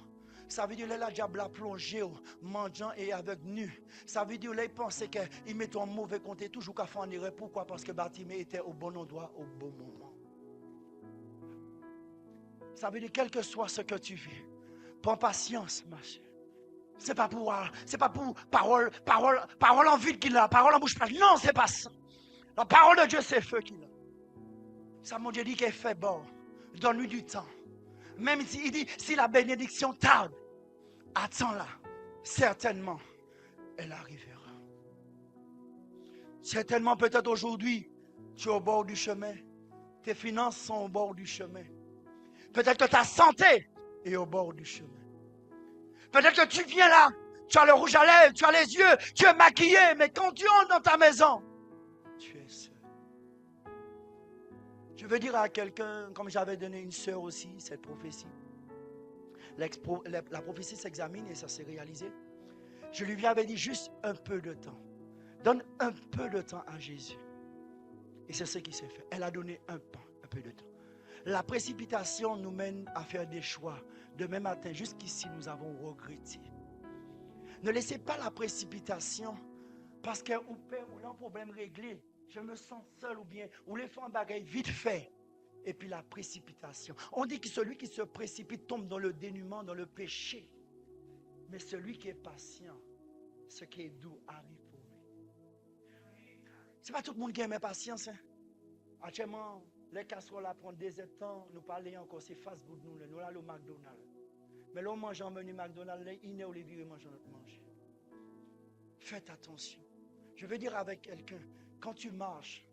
ça veut dire que le diable a plongé, mendiant et aveugle nu. Ça veut dire que il pensait qu'il mettait en mauvais compte, toujours qu'à faire en erreur. Pourquoi? Parce que Bartimée était au bon endroit, au bon moment. Ça veut dire quel que soit ce que tu vis, prends patience, ma chère. C'est pas pour parole en vide qu'il a, parole en bouche pleine. Non, c'est pas ça. La parole de Dieu, c'est feu qu'il a. Ça, mon Dieu dit qu'il fait bon. Donne-lui du temps. Même s'il dit, si la bénédiction tarde, attends-la. Certainement, elle arrivera. Certainement, peut-être aujourd'hui, tu es au bord du chemin. Tes finances sont au bord du chemin. Peut-être que ta santé est au bord du chemin. Peut-être que tu viens là, tu as le rouge à lèvres, tu as les yeux, tu es maquillé, mais quand tu entres dans ta maison, tu es seul. Je veux dire à quelqu'un, comme j'avais donné une sœur aussi, cette prophétie. La prophétie s'examine et ça s'est réalisé. Je lui avais dit juste un peu de temps. Donne un peu de temps à Jésus. Et c'est ce qui s'est fait. Elle a donné un peu de temps. La précipitation nous mène à faire des choix. Demain matin, jusqu'ici, nous avons regretté. Ne laissez pas la précipitation parce que ou père ou un problème réglé. Je me sens seul ou bien, ou les femmes bagaille vite fait. Et puis la précipitation. On dit que celui qui se précipite tombe dans le dénuement, dans le péché. Mais celui qui est patient, ce qui est doux arrive pour lui. Ce n'est pas tout le monde qui aime la patience. Hein? Actuellement, les casseroles prennent des temps, nous parlons encore, c'est fast-food, nous allons au McDonald's. Mais là, on mange un menu McDonald's, il n'est pas obligé de manger notre manger. Faites attention. Je veux dire avec quelqu'un, quand tu marches,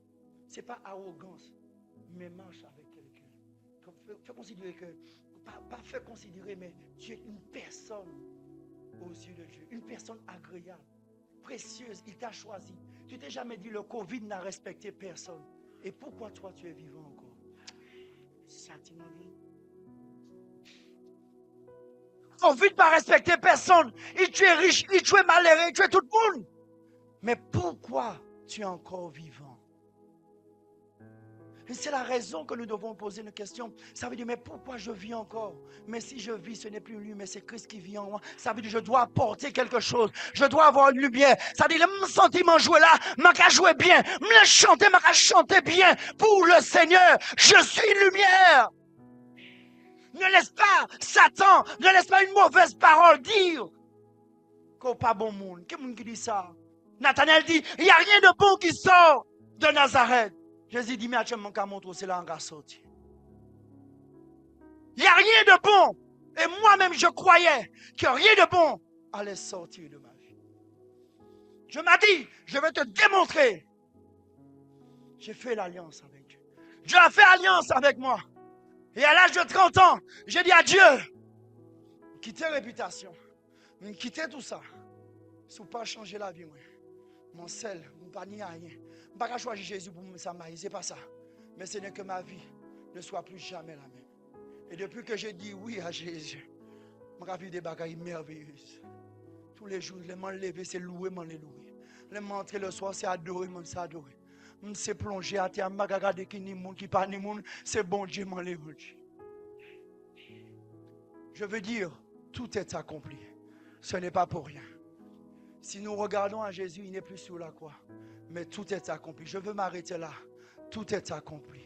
ce n'est pas arrogance, mais marche avec quelqu'un. Fais considérer que, pas fait considérer, mais tu es une personne aux yeux de Dieu, une personne agréable, précieuse, il t'a choisi. Tu t'es jamais dit, le Covid n'a respecté personne. Et pourquoi toi tu es vivant encore? Ça t'y m'a dit. Covid n'a respecté personne. Il tue riche, il tue malheureux, il tue tout le monde. Mais pourquoi tu es encore vivant? Et c'est la raison que nous devons poser une question. Ça veut dire, mais pourquoi je vis encore? Mais si je vis, ce n'est plus lui, mais c'est Christ qui vit en moi. Ça veut dire, je dois apporter quelque chose. Je dois avoir une lumière. Ça veut dire, le sentiment jouer là, m'a qu'à jouer bien. Me chanter, m'a qu'à chanter bien. Pour le Seigneur, je suis une lumière. Ne laisse pas Satan, ne laisse pas une mauvaise parole dire qu'on pas bon monde. Quel monde qui dit ça? Nathanaël dit, il n'y a rien de bon qui sort de Nazareth. Jésus dit, mais à mon cas, montre, c'est là on va sortir. Il n'y a rien de bon. Et moi-même, je croyais que rien de bon allait sortir de ma vie. Je m'ai dit, je vais te démontrer. J'ai fait l'alliance avec Dieu. Dieu a fait alliance avec moi. Et à l'âge de 30 ans, j'ai dit à Dieu, quitter réputation, quitter tout ça. Si vous ne pas changer la vie, moi. Mon sel, mon panier à rien. Je ne vais pas choisir Jésus pour me marier, ce n'est pas ça. Mais ce n'est que ma vie ne soit plus jamais la même. Et depuis que j'ai dit oui à Jésus, je vais vivre des bagailles merveilleuses. Tous les jours, les m'en lever, c'est louer, m'en les louer. Les m'entrer le soir, c'est adorer, m'en s'adorer. Je sais plonger à terre, je vais regarder qui ni monde, qui pas ni monde, c'est bon Dieu, m'en les louer. Je veux dire, tout est accompli. Ce n'est pas pour rien. Si nous regardons à Jésus, il n'est plus sur la croix. Mais tout est accompli. Je veux m'arrêter là. Tout est accompli.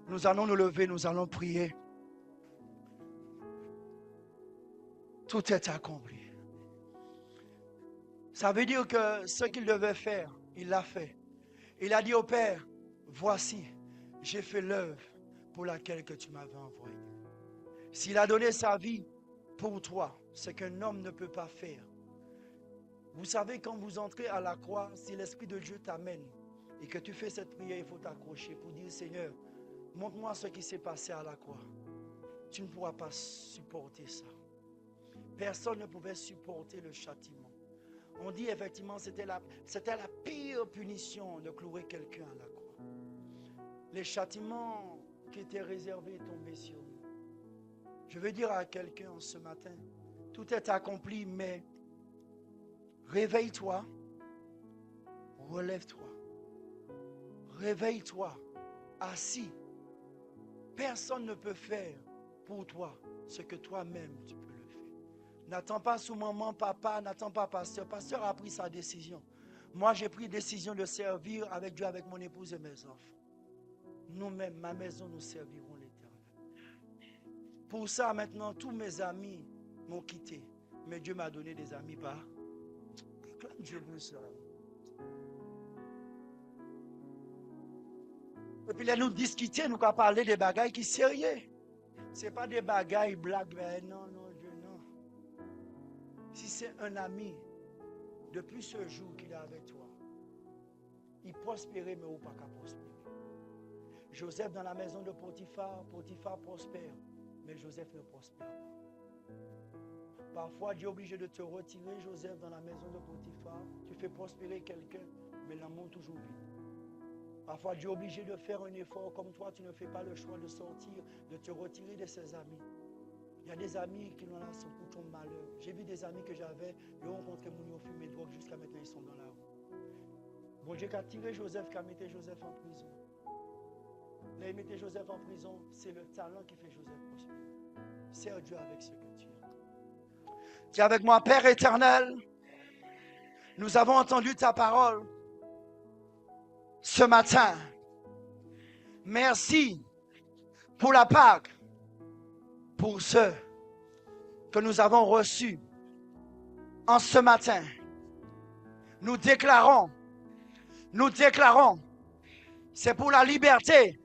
Nous allons nous lever, nous allons prier. Tout est accompli. Ça veut dire que ce qu'il devait faire, il l'a fait. Il a dit au Père, voici, j'ai fait l'œuvre pour laquelle que tu m'avais envoyé. S'il a donné sa vie pour toi, ce qu'un homme ne peut pas faire. Vous savez, quand vous entrez à la croix, si l'Esprit de Dieu t'amène et que tu fais cette prière, il faut t'accrocher pour dire, Seigneur, montre-moi ce qui s'est passé à la croix. Tu ne pourras pas supporter ça. Personne ne pouvait supporter le châtiment. On dit effectivement, c'était la pire punition de clouer quelqu'un à la croix. Les châtiments qui étaient réservés tombaient sur nous. Je veux dire à quelqu'un ce matin, tout est accompli, mais réveille-toi, relève-toi, réveille-toi, assis. Personne ne peut faire pour toi ce que toi-même tu peux le faire. N'attends pas sous maman, papa, n'attends pas pasteur. Pasteur a pris sa décision. Moi, j'ai pris décision de servir avec Dieu, avec mon épouse et mes enfants. Nous-mêmes, ma maison, nous servirons l'Éternel. Pour ça, maintenant, tous mes amis m'ont quitté. Mais Dieu m'a donné des amis par... Dieu vous ça. Et puis là, nous discuter, nous avons parlé des bagailles qui sont sérieux. Ce n'est pas des bagailles blagues. Non, non, Dieu, non. Si c'est un ami, depuis ce jour qu'il est avec toi, il prospérait, mais ou pas qu'à prospérer. Joseph dans la maison de Potiphar, Potiphar prospère, mais Joseph ne prospère pas. Parfois, Dieu est obligé de te retirer, Joseph, dans la maison de Potiphar. Tu fais prospérer quelqu'un, mais l'amour toujours vide. Parfois, Dieu est obligé de faire un effort comme toi. Tu ne fais pas le choix de sortir, de te retirer de ses amis. Il y a des amis qui n'ont là sont pour ton malheur. J'ai vu des amis que j'avais, ils ont rencontré mon au fumé drogue, jusqu'à maintenant ils sont dans la rue. Bon Dieu qui a tiré Joseph, qui a mis Joseph en prison. Là, il mettait Joseph en prison, c'est le talent qui fait Joseph prospérer. Sers Dieu avec ce que tu as. Dis avec moi, Père éternel, nous avons entendu ta parole ce matin. Merci pour la Pâque, pour ceux que nous avons reçus en ce matin. Nous déclarons, C'est pour la liberté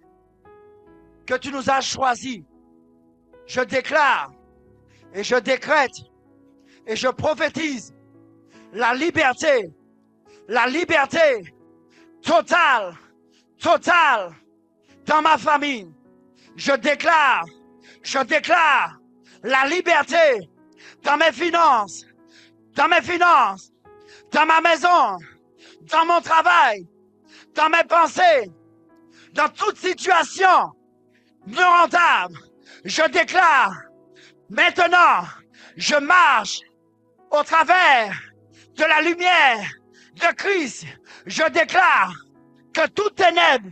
que tu nous as choisis. Je déclare et je décrète et je prophétise la liberté totale dans ma famille. Je déclare la liberté dans mes finances, dans ma maison, dans mon travail, dans mes pensées, dans toute situation non rentable. Je déclare, maintenant, je marche au travers de la lumière de Christ. Je déclare que toute ténèbre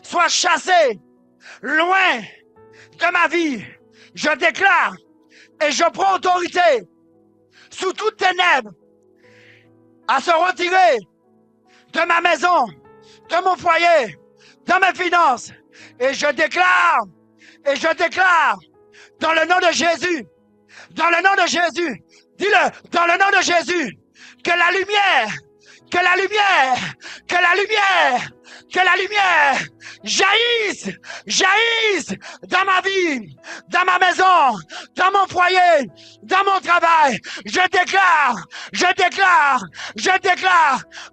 soit chassée loin de ma vie. Je déclare et je prends autorité sous toute ténèbre à se retirer de ma maison, de mon foyer, de mes finances. Et je déclare, dans le nom de Jésus, dis-le, dans le nom de Jésus, que la lumière jaillisse dans ma vie, dans ma maison, dans mon foyer, dans mon travail. Je déclare,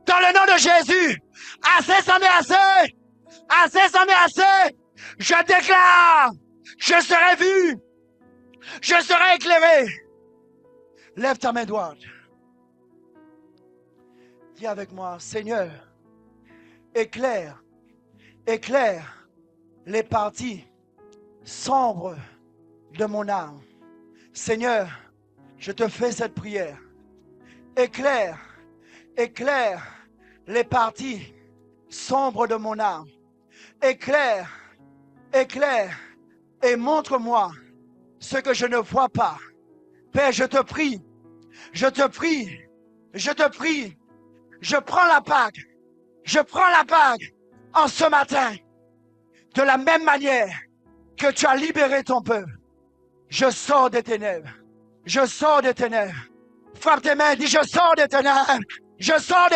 dans le nom de Jésus, assez c'en est assez. Je déclare, je serai vu, je serai éclairé. Lève ta main droite. Dis avec moi, Seigneur, éclaire les parties sombres de mon âme. Seigneur, je te fais cette prière. Éclaire les parties sombres de mon âme. Éclaire et montre-moi ce que je ne vois pas. Père, je te prie, je prends la Pâque en ce matin, de la même manière que tu as libéré ton peuple. Je sors des ténèbres. Frappe tes mains, dis je sors des ténèbres. Je sors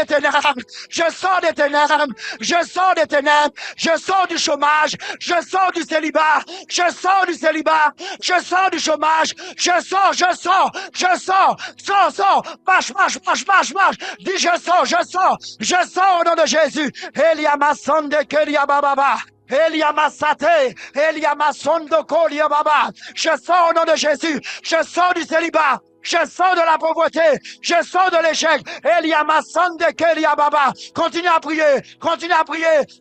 du chômage, je sors du célibat, je sors du chômage, je sors, marche, dis je sors au nom de Jésus. Eliamasande Kelia Baba. Eliamasate, Eliamasondo Kolia Baba. Je sors au nom de Jésus, je sors du célibat. Je sors de la pauvreté, je sors de l'échec. Eliamasande Kelia Baba. Continue à prier.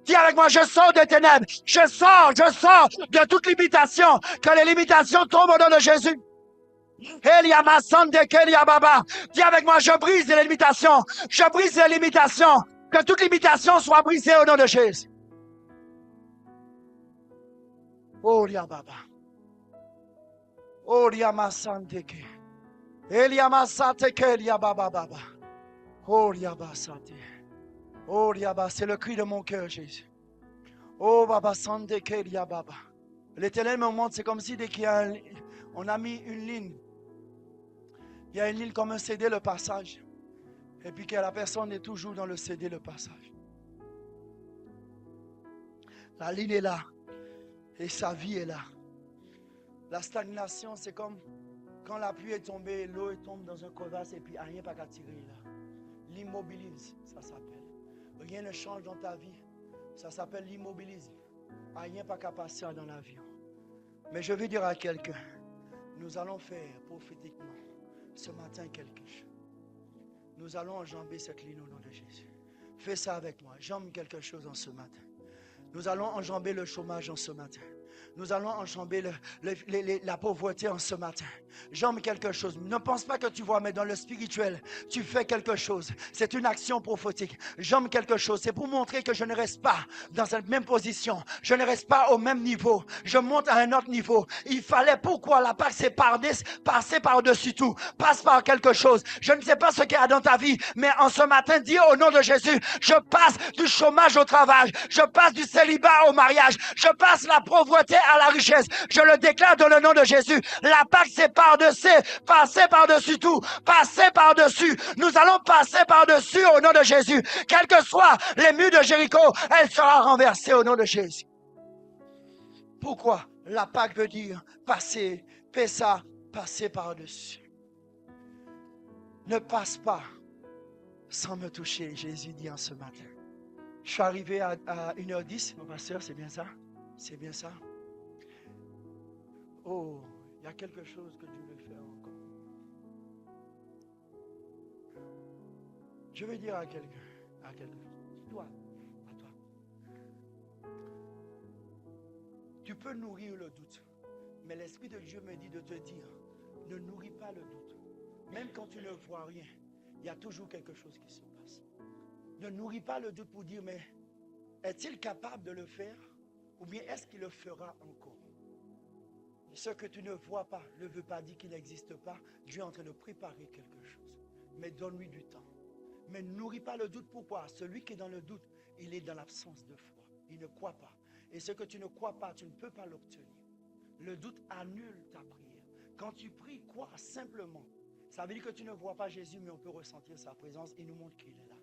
Dis avec moi, je sors des ténèbres. Je sors de toute limitation. Que les limitations tombent au nom de Jésus. Eliamasande Kelia Baba. Dis avec moi, je brise les limitations. Que toute limitation soit brisée au nom de Jésus. Olia Baba. Oliamasande Kelia. Eliamasate Kelia Baba Baba. Oh Liabasate. Oh Liaba, c'est le cri de mon cœur, Jésus. Oh Baba Sande Kelia Baba. L'Éternel me montre, c'est comme si dès qu'il y a on a mis une ligne. Il y a une ligne comme un CD le passage. Et puis que la personne est toujours dans le CD le passage. La ligne est là. Et sa vie est là. La stagnation, c'est comme quand la pluie est tombée, l'eau tombe dans un crevasse et puis rien pas qu'à tirer là. L'immobilisme, ça s'appelle. Rien ne change dans ta vie. Ça s'appelle l'immobilisme. Rien pas qu'à passer dans l'avion. Mais je vais dire à quelqu'un, nous allons faire prophétiquement ce matin quelque chose. Nous allons enjamber cette ligne au nom de Jésus. Fais ça avec moi. Jambe quelque chose en ce matin. Nous allons enjamber le chômage en ce matin. Nous allons enjamber la pauvreté en ce matin. Jambe quelque chose. Ne pense pas que tu vois, mais dans le spirituel, tu fais quelque chose. C'est une action prophétique. Jambe quelque chose. C'est pour montrer que je ne reste pas dans cette même position. Je ne reste pas au même niveau. Je monte à un autre niveau. Il fallait pourquoi la Pâque, c'est passer par-dessus tout. Passe par quelque chose. Je ne sais pas ce qu'il y a dans ta vie, mais en ce matin, dis au nom de Jésus, je passe du chômage au travail. Je passe du célibat au mariage. Je passe la pauvreté pauvreté à la richesse. Je le déclare dans le nom de Jésus. La Pâque, c'est par-dessus, passer par-dessus tout, passer par-dessus. Nous allons passer par-dessus au nom de Jésus. Quels que soient les murs de Jéricho, elle sera renversée au nom de Jésus. Pourquoi? La Pâque veut dire passer, Pessa, passer par-dessus. Ne passe pas sans me toucher, Jésus dit en ce matin. Je suis arrivé à 1h10, mon pasteur, c'est bien ça? C'est bien ça? Oh, il y a quelque chose que Dieu veut faire encore. Je veux dire à quelqu'un, toi, à toi. Tu peux nourrir le doute, mais l'Esprit de Dieu me dit de te dire, ne nourris pas le doute. Même quand tu ne vois rien, il y a toujours quelque chose qui se passe. Ne nourris pas le doute pour dire, mais est-il capable de le faire? Ou bien est-ce qu'il le fera encore? Ce que tu ne vois pas ne veut pas dire qu'il n'existe pas. Dieu est en train de préparer quelque chose. Mais donne-lui du temps. Mais ne nourris pas le doute. Pourquoi? Celui qui est dans le doute, il est dans l'absence de foi. Il ne croit pas. Et ce que tu ne crois pas, tu ne peux pas l'obtenir. Le doute annule ta prière. Quand tu pries, crois simplement. Ça veut dire que tu ne vois pas Jésus, mais on peut ressentir sa présence. Il nous montre qu'il est là.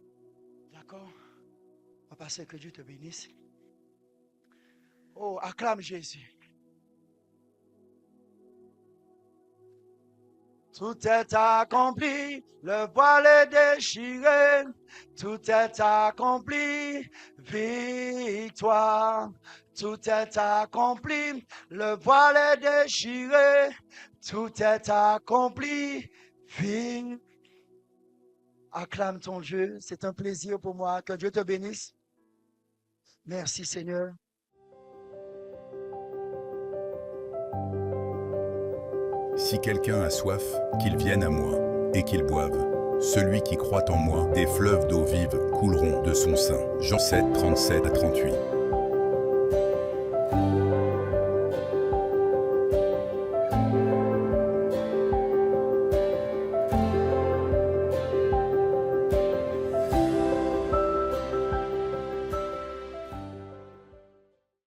D'accord? On va passer, que Dieu te bénisse. Oh, acclame Jésus. Tout est accompli, le voile est déchiré. Tout est accompli, victoire. Tout est accompli, le voile est déchiré. Tout est accompli, victoire. Acclame ton Dieu, c'est un plaisir pour moi. Que Dieu te bénisse. Merci Seigneur. Si quelqu'un a soif, qu'il vienne à moi, et qu'il boive. Celui qui croit en moi, des fleuves d'eau vive couleront de son sein. Jean 7, 37 à 38.